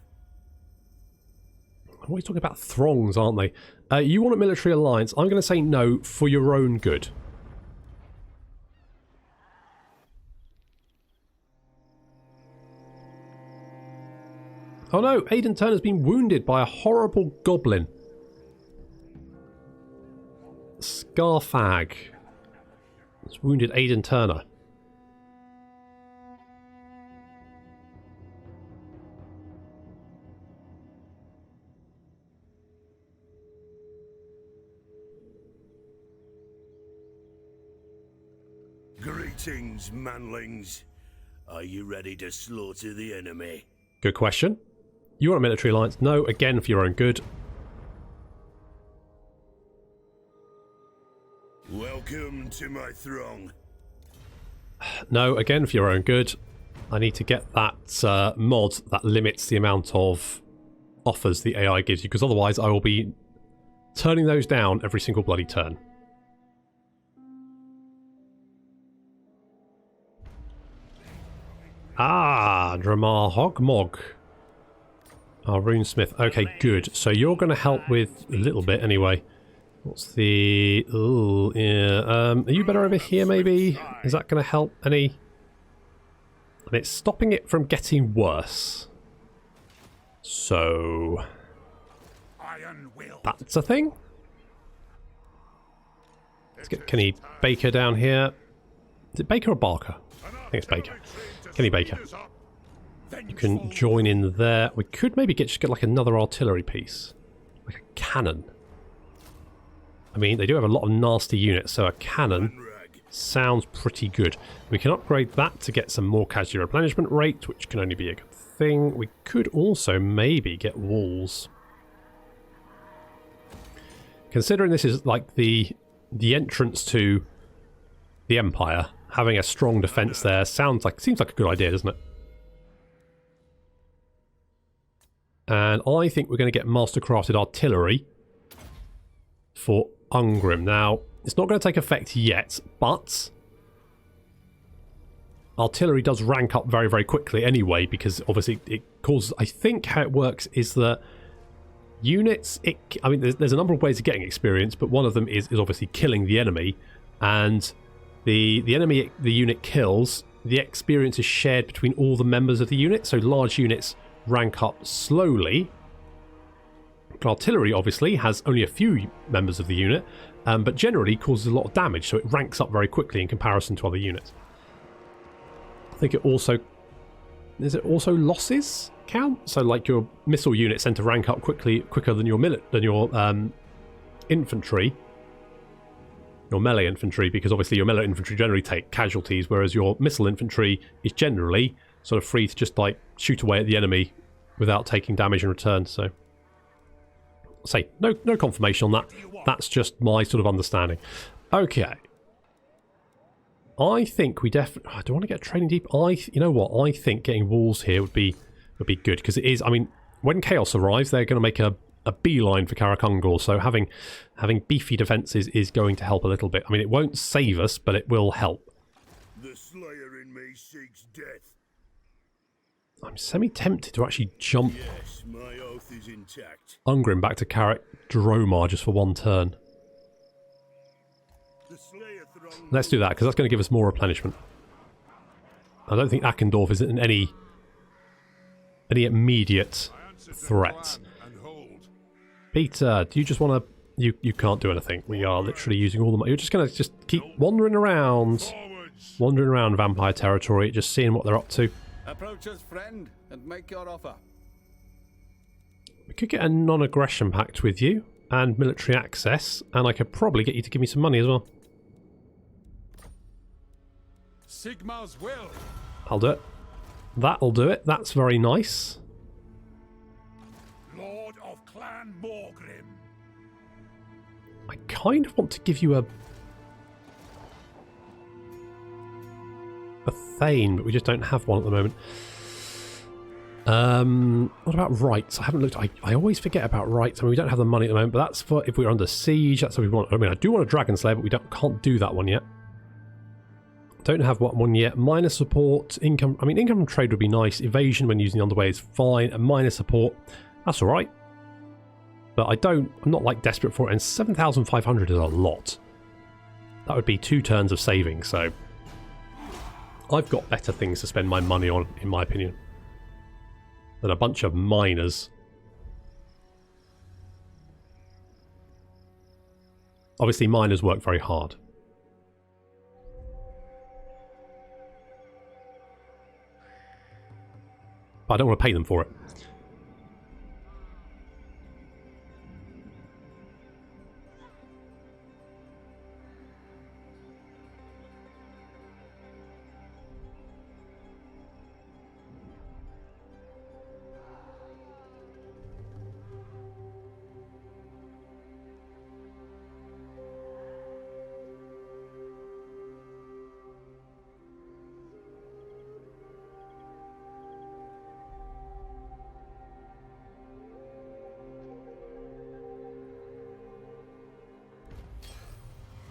Always talking about throngs, aren't they? You want a military alliance. I'm going to say no for your own good. Oh no, Aiden Turner's been wounded by a horrible goblin. Scarfag. It's wounded Aiden Turner. Greetings, manlings. Are you ready to slaughter the enemy? Good question. You want a military alliance? No, again for your own good. Welcome to my throng. No, again, for your own good. I need to get that mod that limits the amount of offers the AI gives you, because otherwise I will be turning those down every single bloody turn. Ah, Dramar Hogmog. Our runesmith. Okay, good. So you're going to help with a little bit anyway. What's the... Ooh, yeah. Are you better over here, maybe? Is that going to help any... And it's stopping it from getting worse. So... That's a thing? Let's get Kenny Baker down here. Is it Baker or Barker? I think it's Baker. Kenny Baker. You can join in there. We could maybe just get like another artillery piece. Like a cannon. I mean, they do have a lot of nasty units, so a cannon sounds pretty good. We can upgrade that to get some more casualty replenishment rate, which can only be a good thing. We could also maybe get walls. Considering this is like the entrance to the Empire, having a strong defense there seems like a good idea, doesn't it? And I think we're going to get mastercrafted artillery for Ungrim. Now, it's not going to take effect yet, but artillery does rank up very, very quickly anyway, because obviously it causes... I think how it works is that units... I mean, there's a number of ways of getting experience, but one of them is obviously killing the enemy, and the enemy the unit kills, the experience is shared between all the members of the unit, so large units rank up slowly. Artillery obviously has only a few members of the unit, but generally causes a lot of damage, so it ranks up very quickly in comparison to other units. I think it also... Is it also losses count? So like your missile units tend to rank up quicker than your infantry. Your melee infantry, because obviously your melee infantry generally take casualties, whereas your missile infantry is generally sort of free to just like shoot away at the enemy without taking damage in return. So, say no confirmation on that. That's just my sort of understanding. Okay, I think we definitely... I don't want to get training deep. You know what? I think getting walls here would be good, because it is... I mean, when Chaos arrives, they're going to make a beeline for Karakungor, so having beefy defences is going to help a little bit. I mean, it won't save us, but it will help. The Slayer in me seeks death. I'm semi-tempted to actually jump Yes, my oath is intact. Ungrim back to Karak Dromar just for one turn. Let's do that, because that's going to give us more replenishment. I don't think Akendorf is in any immediate threat. Peter, do you just want to... You can't do anything. We are literally using all the money. You're just going to keep wandering around vampire territory, just seeing what they're up to. Approach us, friend, and make your offer. We could get a non-aggression pact with you and military access, and I could probably get you to give me some money as well. Sigmar's will. I'll do it. That'll do it. That's very nice. Lord of Clan Morgrim. I kind of want to give you a Thane, but we just don't have one at the moment. What about rights? I haven't looked. I always forget about rights. I mean, we don't have the money at the moment, but that's for if we're under siege. That's what we want. I mean, I do want a Dragon Slayer, but we can't do that one yet. Don't have one yet. Minor support, income. I mean, income from trade would be nice. Evasion when using the underway is fine. And minor support, that's all right. But I'm not like desperate for it. And 7,500 is a lot. That would be 2 turns of saving. So I've got better things to spend my money on, in my opinion, than a bunch of miners. Obviously, miners work very hard. But I don't want to pay them for it.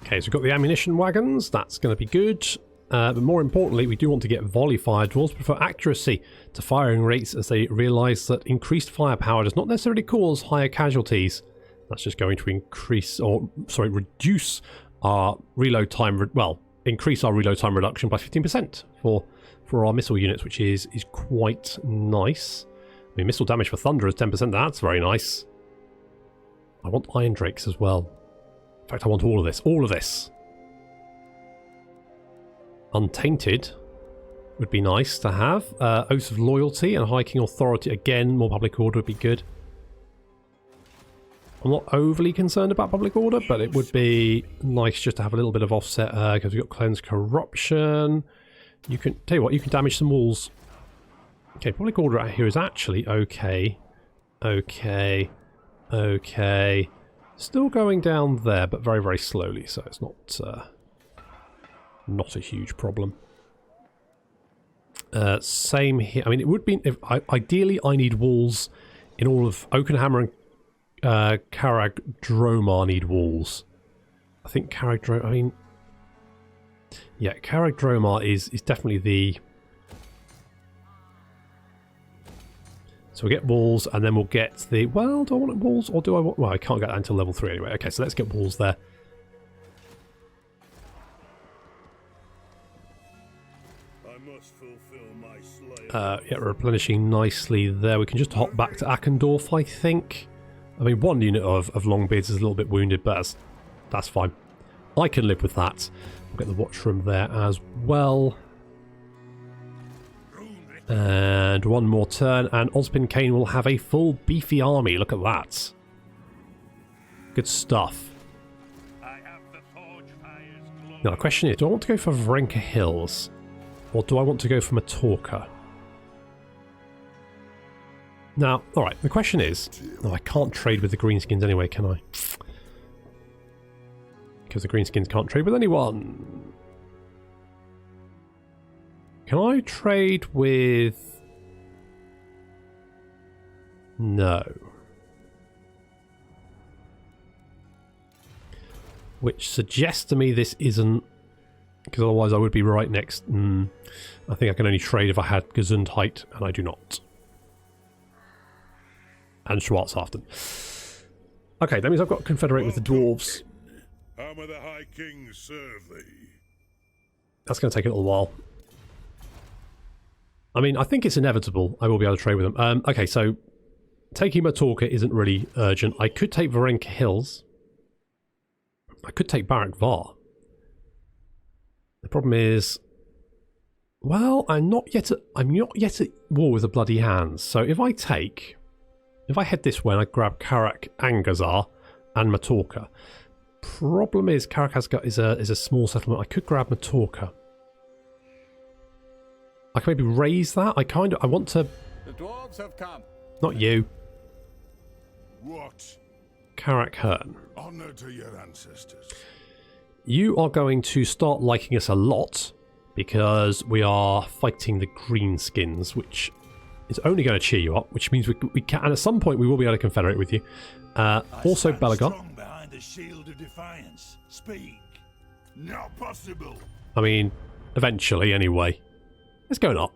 Okay, so we've got the ammunition wagons. That's going to be good. But more importantly, we do want to get volley fire. Dwarves prefer accuracy to firing rates as they realise that increased firepower does not necessarily cause higher casualties. That's just going to increase, or sorry, reduce our reload time, well, increase our reload time reduction by 15% for our missile units, which is quite nice. I mean, missile damage for Thunder is 10%, that's very nice. I want Iron Drakes as well. In fact, I want all of this. All of this. Untainted would be nice to have. Oath of Loyalty and High King Authority. Again, more public order would be good. I'm not overly concerned about public order, but it would be nice just to have a little bit of offset because we've got Cleanse Corruption. You can, tell you what, you can damage some walls. Okay, public order out here is actually okay. Okay. Okay. Still going down there, but very, very slowly, so it's not a huge problem. Same here. I mean, it would be... ideally, I need walls in all of Oakenhammer and Carag Dromar need walls. I think Carag Dromar... I mean... Yeah, Carag Dromar is definitely the... So we get walls, and then we'll get the... Well, do I want walls, or do I want... Well, I can't get that until level 3 anyway. Okay, so let's get walls there. Yeah, replenishing nicely there. We can just hop back to Akendorf, I think. I mean, one unit of Longbeards is a little bit wounded, but that's fine. I can live with that. We'll get the watch room there as well. And one more turn, and Ozpin Kane will have a full beefy army. Look at that. Good stuff. Now, the question is, do I want to go for Varenka Hills? Or do I want to go for Matorka? Now, alright, the question is... Oh, I can't trade with the Greenskins anyway, can I? Because the Greenskins can't trade with anyone. Can I trade with... No. Which suggests to me this isn't... Because otherwise I would be right next... I think I can only trade if I had Gesundheit, and I do not. And Schwarzhaften. Okay, that means I've got to confederate with the Dwarves. How may the High King serve thee? That's going to take a little while. I mean, I think it's inevitable I will be able to trade with them. Okay, so taking Matorka isn't really urgent. I could take Varenka Hills. I could take Barak Var. The problem is, well, I'm not yet at war with the Bloody Hands. So if I head this way and I grab Karak, Angazar, and Matorka. Problem is, Karak is a small settlement. I could grab Matorka. I can maybe raise that. I want to. The dwarves have come. Not you. What? Karak Hearn. Honor to your ancestors. You are going to start liking us a lot because we are fighting the Greenskins, which is only going to cheer you up, which means we can, and at some point we will be able to confederate with you. Also, Belagar. Behind the shield of defiance. Speak. Not possible. I mean, eventually, anyway. It's going up.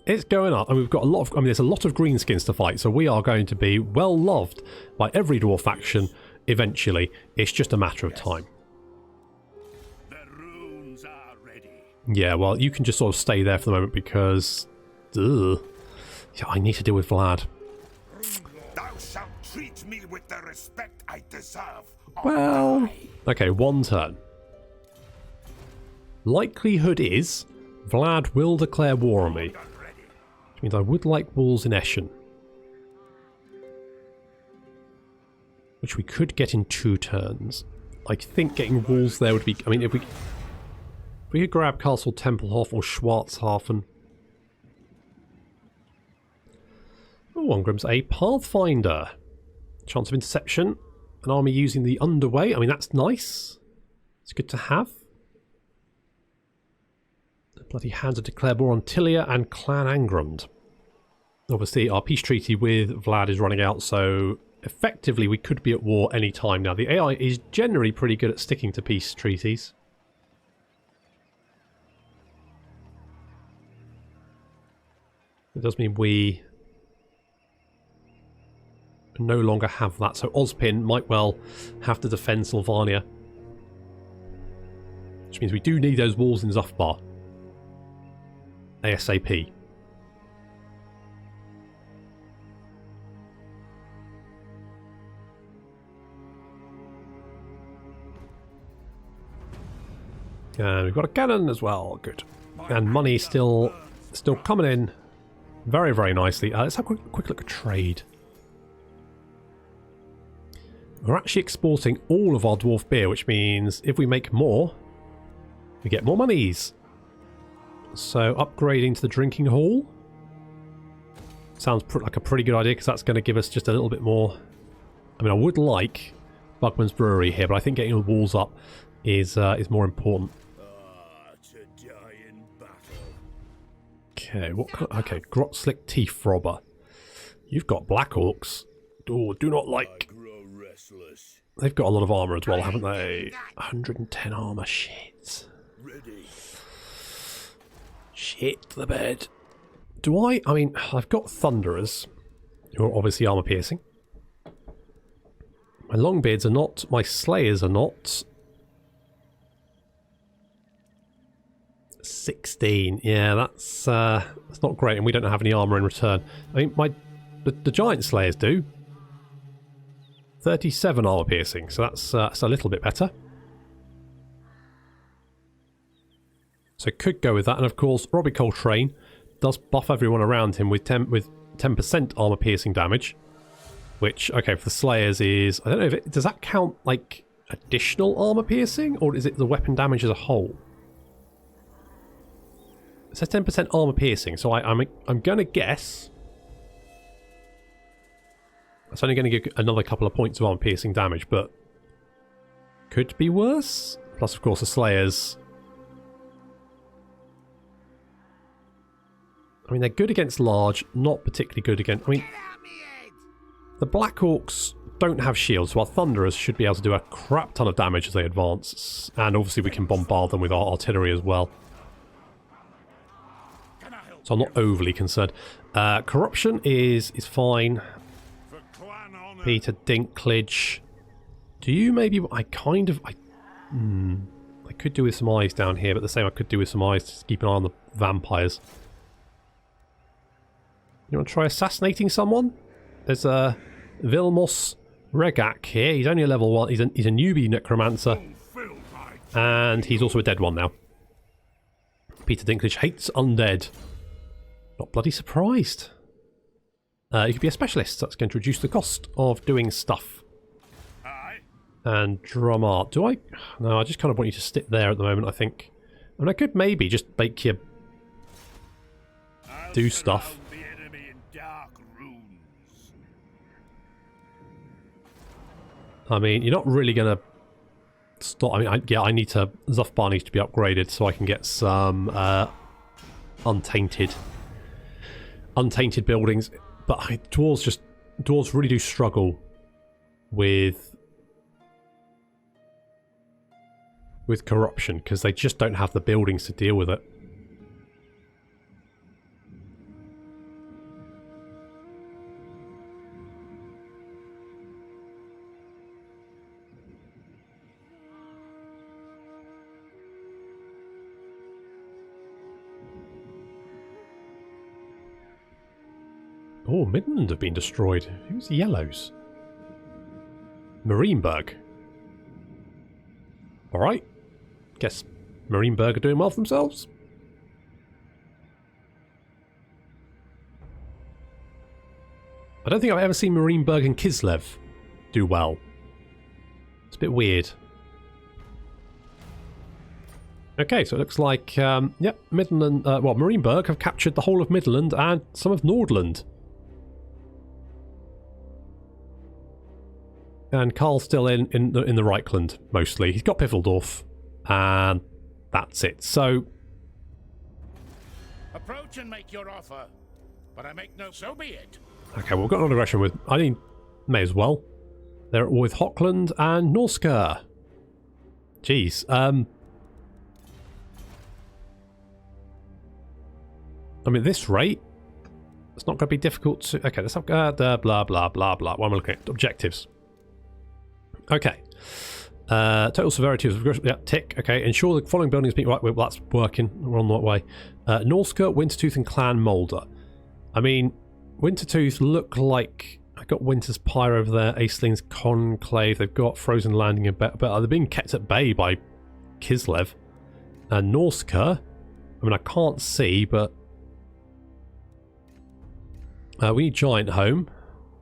It's going up, and we've got a lot of. I mean, there's a lot of Greenskins to fight, so we are going to be well loved by every dwarf faction. Eventually, it's just a matter of time. Yeah, well, you can just sort of stay there for the moment because... Ugh. Yeah, I need to deal with Vlad. Thou shalt treat me with the respect I deserve. Well... Okay, one turn. Likelihood is Vlad will declare war on me. Which means I would like walls in Eschen. Which we could get in 2 turns. I think getting walls there would be... I mean, if we could grab Castle Tempelhof or Schwarzhafen. Oh, Ungrims, a Pathfinder. Chance of interception. An army using the underway. I mean, that's nice. It's good to have. The Bloody Hands have declared war on Tilia and Clan Angrund. Obviously, our peace treaty with Vlad is running out, so effectively we could be at war any time now. The AI is generally pretty good at sticking to peace treaties. It does mean we no longer have that, so Ozpin might well have to defend Sylvania. Which means we do need those walls in Zufbar. ASAP. And we've got a cannon as well, good. And money still coming in very, very nicely. Let's have a quick look at trade. We're actually exporting all of our dwarf beer, which means if we make more, we get more monies. So upgrading to the drinking hall sounds like a pretty good idea, because that's going to give us just a little bit more. I mean, I would like Bugman's Brewery here, but I think getting the walls up is more important. To die in battle. Okay, okay, Grotslick Teeth Robber. You've got Black Orcs. Oh, do not like. They've got a lot of armour as well, haven't they? 110 armour. Shit. Ready. Shit the bed. Do I? I mean, I've got Thunderers, who are obviously armour piercing. My Longbeards are not. My Slayers are not. 16. Yeah, that's not great, and we don't have any armour in return. I mean, the Giant Slayers do. 37 armour piercing, so that's a little bit better. So could go with that, and of course Robbie Coltrane does buff everyone around him with 10% armour piercing damage, which, okay, for the Slayers is, I don't know if does that count like additional armour piercing, or is it the weapon damage as a whole? It says 10% armour piercing, so I'm going to guess it's only going to give another couple of points of armour piercing damage, but could be worse. Plus, of course, the Slayers. I mean, they're good against large, not particularly good against. I mean, the Black Orcs don't have shields, so our Thunderers should be able to do a crap ton of damage as they advance, and obviously we can bombard them with our artillery as well. So I'm not overly concerned. Corruption is fine. Peter Dinklage. Do you maybe... I could do with some eyes down here, but the same I could do with some eyes to keep an eye on the vampires. You want to try assassinating someone? There's a Vilmos Regak here. He's only a level 1. He's a newbie necromancer. And he's also a dead one now. Peter Dinklage hates undead. Not bloody surprised. You could be a specialist. That's going to reduce the cost of doing stuff. And drum art. Do I? No, I just kind of want you to stick there at the moment, I think. I mean, I could maybe just make you do stuff. I mean, you're not really going to stop. I mean, I need to... Zufbar needs to be upgraded so I can get some untainted buildings. But dwarves really do struggle with corruption, because they just don't have the buildings to deal with it. Oh, Midland have been destroyed. Who's the yellows? Marienburg. Alright. Guess Marienburg are doing well for themselves. I don't think I've ever seen Marienburg and Kislev do well. It's a bit weird. Okay, so it looks like, yep, Midland, Marienburg have captured the whole of Midland and some of Nordland. And Karl's still in the Reichland, mostly. He's got Piffeldorf, and that's it. So... Approach and make your offer, but I make no... So be it. Okay, well, we've got an aggression with... I mean, May as well. They're with Hockland and Norska. Jeez. I mean, at this rate, it's not going to be difficult to... Okay, let's have... blah, blah, blah, blah. What am I looking at? Objectives. Okay. Total severity of... Yeah, tick. Okay. Ensure the following buildings being... Right, well, that's working. We're on the right way. Norska, Wintertooth and Clan Moulder. I mean, Wintertooth look like... I've got Winter's Pyre over there, Aceling's Conclave, they've got Frozen Landing, but they're being kept at bay by Kislev. And Norska, I mean, I can't see, but... we need Giant Home,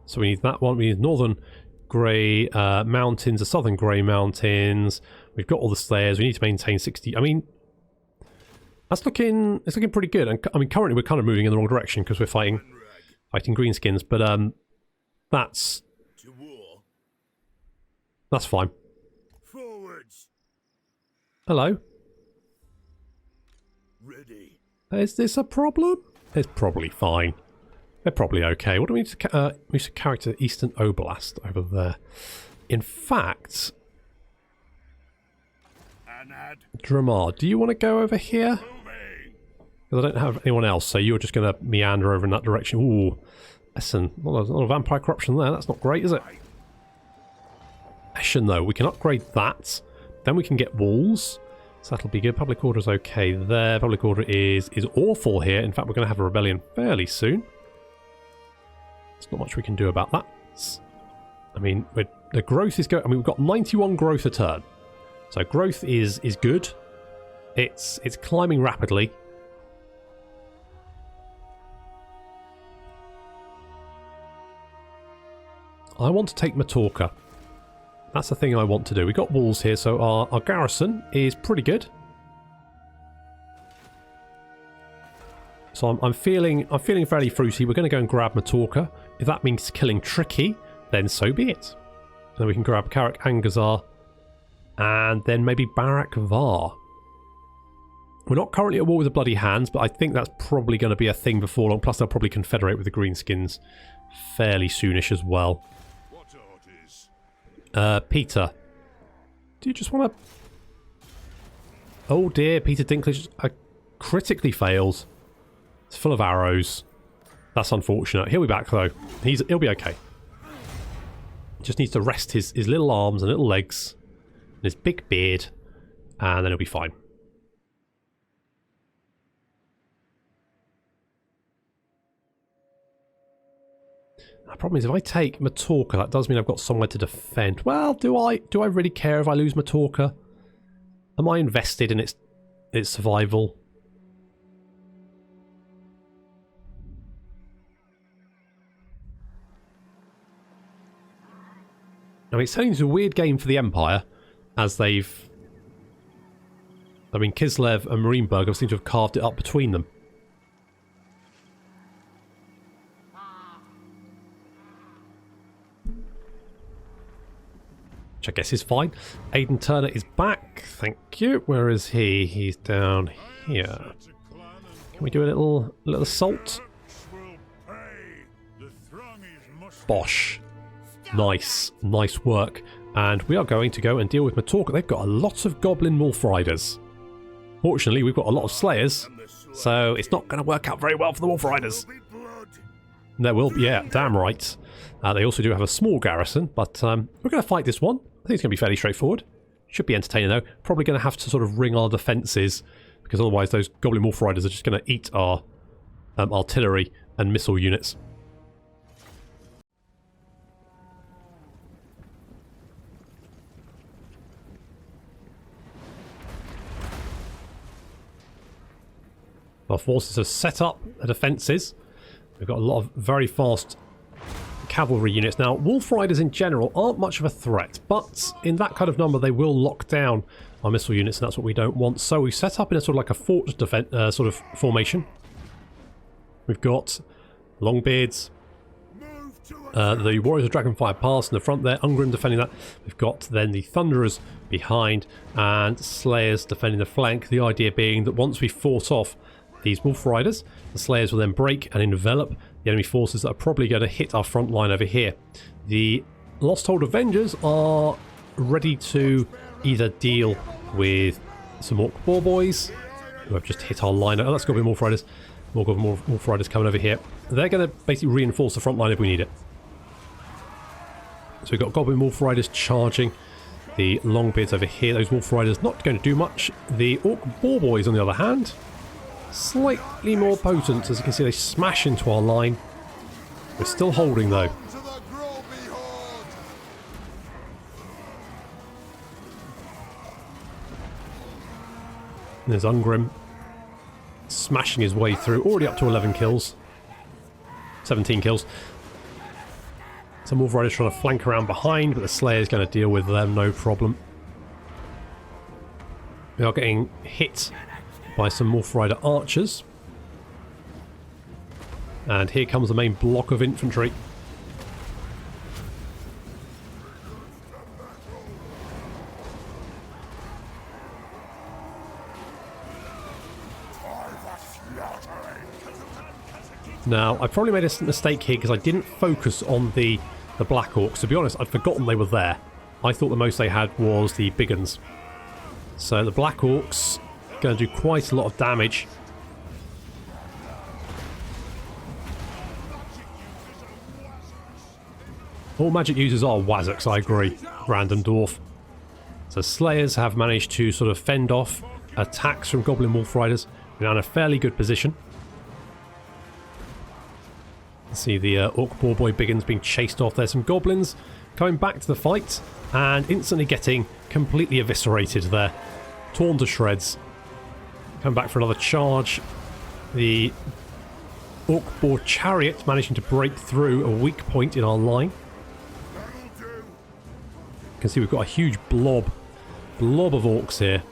so we need that one. We need Northern Grey Mountains, the Southern Grey Mountains. We've got all the Slayers, we need to maintain 60... I mean, it's looking pretty good. And I mean, currently we're kind of moving in the wrong direction because we're fighting greenskins, but... That's fine. Forwards. Hello. Ready. Is this a problem? It's probably fine. They're probably okay. What do we need to we should character Eastern Oblast over there. In fact, Dramar, do you want to go over here? Because I don't have anyone else, so you're just going to meander over in that direction. Ooh. Listen, a lot of vampire corruption there. That's not great, is it? Eschen, though, we can upgrade that. Then we can get walls. So that'll be good. Public order is okay there. Public order is awful here. In fact, we're going to have a rebellion fairly soon. There's not much we can do about that. I mean, the growth is going... I mean, we've got 91 growth a turn. So growth is good. It's climbing rapidly. I want to take Matorka. That's the thing I want to do. We've got walls here, so our garrison is pretty good. So I'm feeling fairly fruity. We're going to go and grab Matorka. If that means killing Tricky, then so be it. Then we can grab Karak Angazar and then maybe Barak Var. We're not currently at war with the Bloody Hands, but I think that's probably going to be a thing before long. Plus, they'll probably confederate with the Greenskins fairly soonish as well. Peter, do you just want to... Oh dear, Peter Dinklage critically fails. It's full of arrows. That's unfortunate. He'll be back though. He'll be okay. Just needs to rest his little arms and little legs and his big beard, and then he'll be fine. The problem is if I take Matorka, that does mean I've got somewhere to defend. Well, do I really care if I lose Matorka? Am I invested in its survival? I mean, it's turning into a weird game for the Empire, as they've... I mean, Kislev and Marienburg seem to have carved it up between them. Which I guess is fine. Aidan Turner is back. Thank you. Where is he? He's down here. Can we do a little assault? Bosh. Nice. Nice work. And we are going to go and deal with Matorka. They've got a lot of Goblin Wolf Riders. Fortunately, we've got a lot of Slayers, so it's not going to work out very well for the Wolf Riders. There will be, yeah, damn right. They also do have a small garrison, but we're going to fight this one. I think it's going to be fairly straightforward. Should be entertaining though. Probably going to have to sort of ring our defences, because otherwise those Goblin Wolf Riders are just going to eat our artillery and missile units. Our forces have set up the defences. We've got a lot of very fast cavalry units. Now, Wolf Riders in general aren't much of a threat, but in that kind of number they will lock down our missile units, and that's what we don't want. So we set up in a sort of like a fortress defense sort of formation. We've got Longbeards, the Warriors of Dragonfire Pass in the front there, Ungrim defending that. We've got then the Thunderers behind and Slayers defending the flank. The idea being that once we fought off these Wolf Riders, the Slayers will then break and envelop the enemy forces that are probably going to hit our front line over here. The Lost Hold Avengers are ready to either deal with some Orc Boar Boys, who have just hit our line. Oh, that's Goblin Wolf Riders. More Goblin Wolf Riders coming over here. They're going to basically reinforce the front line if we need it. So we've got Goblin Wolf Riders charging the Longbeards over here. Those Wolf Riders not going to do much. The Orc Boar Boys, on the other hand, slightly more potent. As you can see, they smash into our line. We're still holding, though. There's Ungrim smashing his way through, already up to 11 kills. 17 kills. Some Wolf Riders trying to flank around behind, but the Slayer's going to deal with them, no problem. We are getting hit by some Wolf Rider archers. And here comes the main block of infantry. Now, I probably made a mistake here because I didn't focus on the Black Orcs. To be honest, I'd forgotten they were there. I thought the most they had was the big uns. So the Black Orcs going to do quite a lot of damage. All magic users are Wazzocks, I agree. Random Dwarf. So Slayers have managed to sort of fend off attacks from Goblin Wolf Riders. We're now in a fairly good position. See the Orc Boar Boy Big Uns being chased off. There's some Goblins coming back to the fight and instantly getting completely eviscerated there. Torn to shreds. Come back for another charge. The Orc Boar Chariot managing to break through a weak point in our line. You can see we've got a huge blob of Orcs here.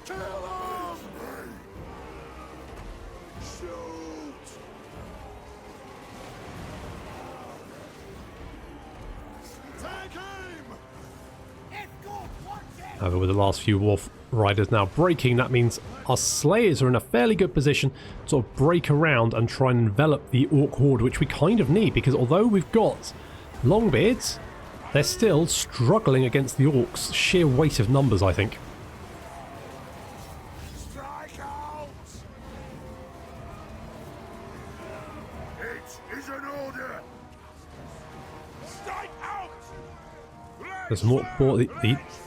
However, with the last few Wolf Riders now breaking, that means our Slayers are in a fairly good position to sort of break around and try and envelop the Orc Horde, which we kind of need, because although we've got Longbeards, they're still struggling against the Orcs. Sheer weight of numbers, I think. Strike out! It is an order! Strike out! There's some Orc Boar...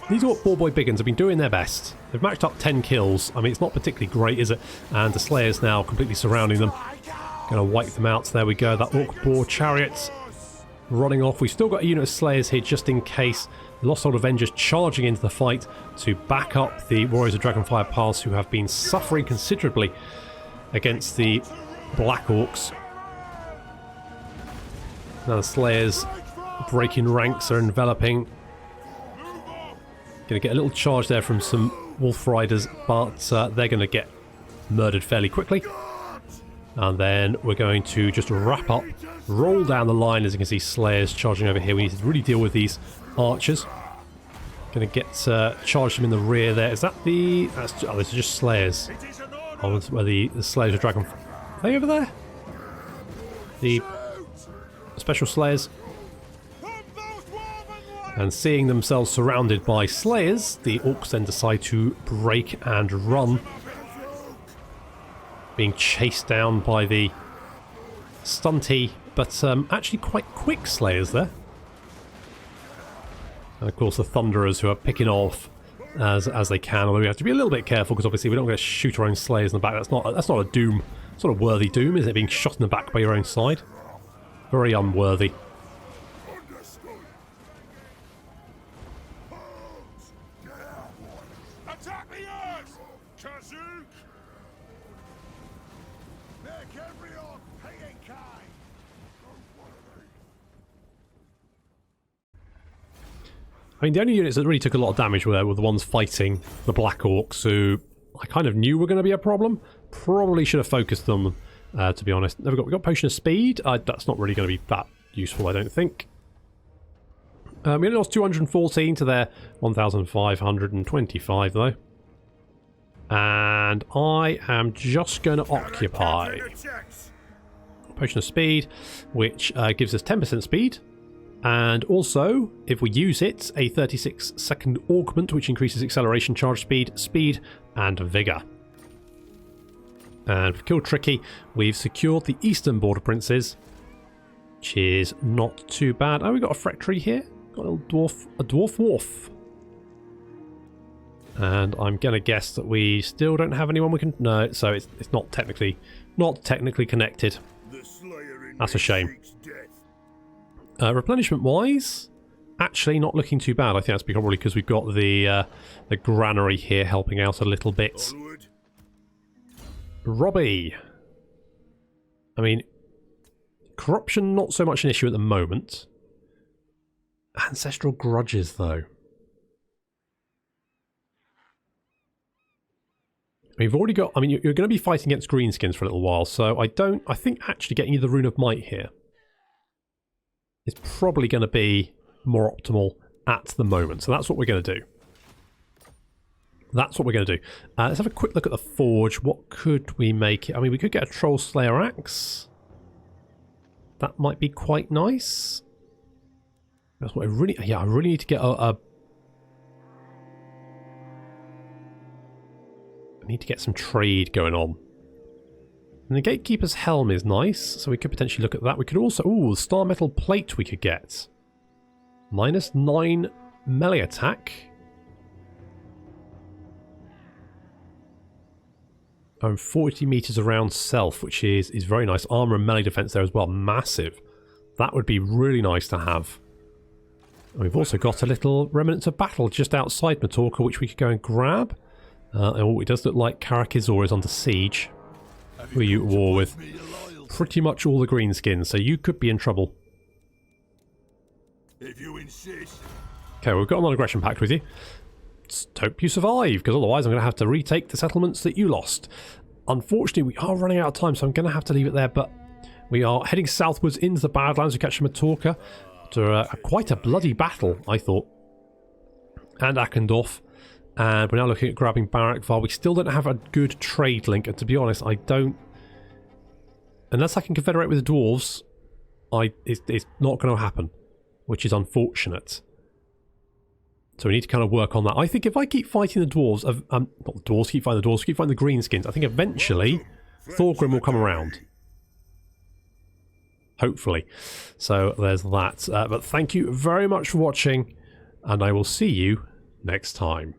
These Orc Boar Boy Big Uns have been doing their best. They've matched up 10 kills. I mean, it's not particularly great, is it? And the Slayer's now completely surrounding them. Going to wipe them out. So there we go. That Orc Boar Chariot running off. We've still got a unit of Slayers here just in case. The Lost Old Avengers charging into the fight to back up the Warriors of Dragonfire Pass, who have been suffering considerably against the Black Orcs. Now the Slayers breaking ranks are enveloping. Going to get a little charge there from some Wolf Riders, but they're going to get murdered fairly quickly. And then we're going to just wrap up, roll down the line. As you can see, Slayers charging over here. We need to really deal with these archers. Going to get charge them in the rear there. Is that the... oh, these are just Slayers. I wonder where the Slayers of Dragon... Are they over there? The Special Slayers. And seeing themselves surrounded by Slayers, the Orcs then decide to break and run. Being chased down by the stunty, but actually quite quick Slayers there. And of course the Thunderers, who are picking off as they can, although we have to be a little bit careful because obviously we don't get to shoot our own Slayers in the back. That's not a doom, sort of worthy doom, is it? Being shot in the back by your own side. Very unworthy. I mean, the only units that really took a lot of damage were the ones fighting the Black Orcs, who I kind of knew were going to be a problem. Probably should have focused on them, to be honest. We got Potion of Speed. That's not really going to be that useful, I don't think. We only lost 214 to their 1,525, though. And I am just going to occupy. Potion of Speed, which gives us 10% speed. And also, if we use it, a 36-second augment, which increases acceleration, charge speed, and vigour. And for Kill Tricky, we've secured the Eastern Border Princes, which is not too bad. Oh, we've got a Frectory here. Got a little dwarf wharf. And I'm going to guess that we still don't have anyone we can... No, so it's not technically connected. That's a shame. Replenishment-wise, actually not looking too bad. I think that's probably because we've got the granary here helping out a little bit. Robbie. I mean, corruption not so much an issue at the moment. Ancestral grudges, though. We've already got... I mean, you're going to be fighting against greenskins for a little while, so I think actually getting you the Rune of Might here is probably going to be more optimal at the moment. So that's what we're going to do. That's what we're going to do. Let's have a quick look at the forge. What could we make it? I mean, we could get a Troll Slayer axe. That might be quite nice. That's what I really... Yeah, I really need to get I need to get some trade going on. And the Gatekeeper's Helm is nice, so we could potentially look at that. We could also... Ooh, the Star Metal Plate we could get. -9 melee attack. And 40 meters around self, which is very nice. Armor and melee defense there as well. Massive. That would be really nice to have. And we've also got a little Remnants of Battle just outside Matorka, which we could go and grab. Oh, it does look like Karakizor is under siege. Who are you at war with? Pretty much all the greenskins, so you could be in trouble. If you insist. Okay, we've got a non-aggression pact with you. Let's hope you survive, because otherwise I'm going to have to retake the settlements that you lost. Unfortunately, we are running out of time, so I'm going to have to leave it there, but we are heading southwards into the Badlands to catch Matorka after quite a bloody battle, I thought. And Akendorf. And we're now looking at grabbing Barakvar. We still don't have a good trade link, and to be honest, I don't... Unless I can confederate with the Dwarves, it's not going to happen, which is unfortunate. So we need to kind of work on that. I think if I keep fighting the Dwarves... not the Dwarves, keep fighting the Dwarves, keep fighting the Greenskins, I think eventually Thorgrim will come around. Hopefully. So there's that. But thank you very much for watching, and I will see you next time.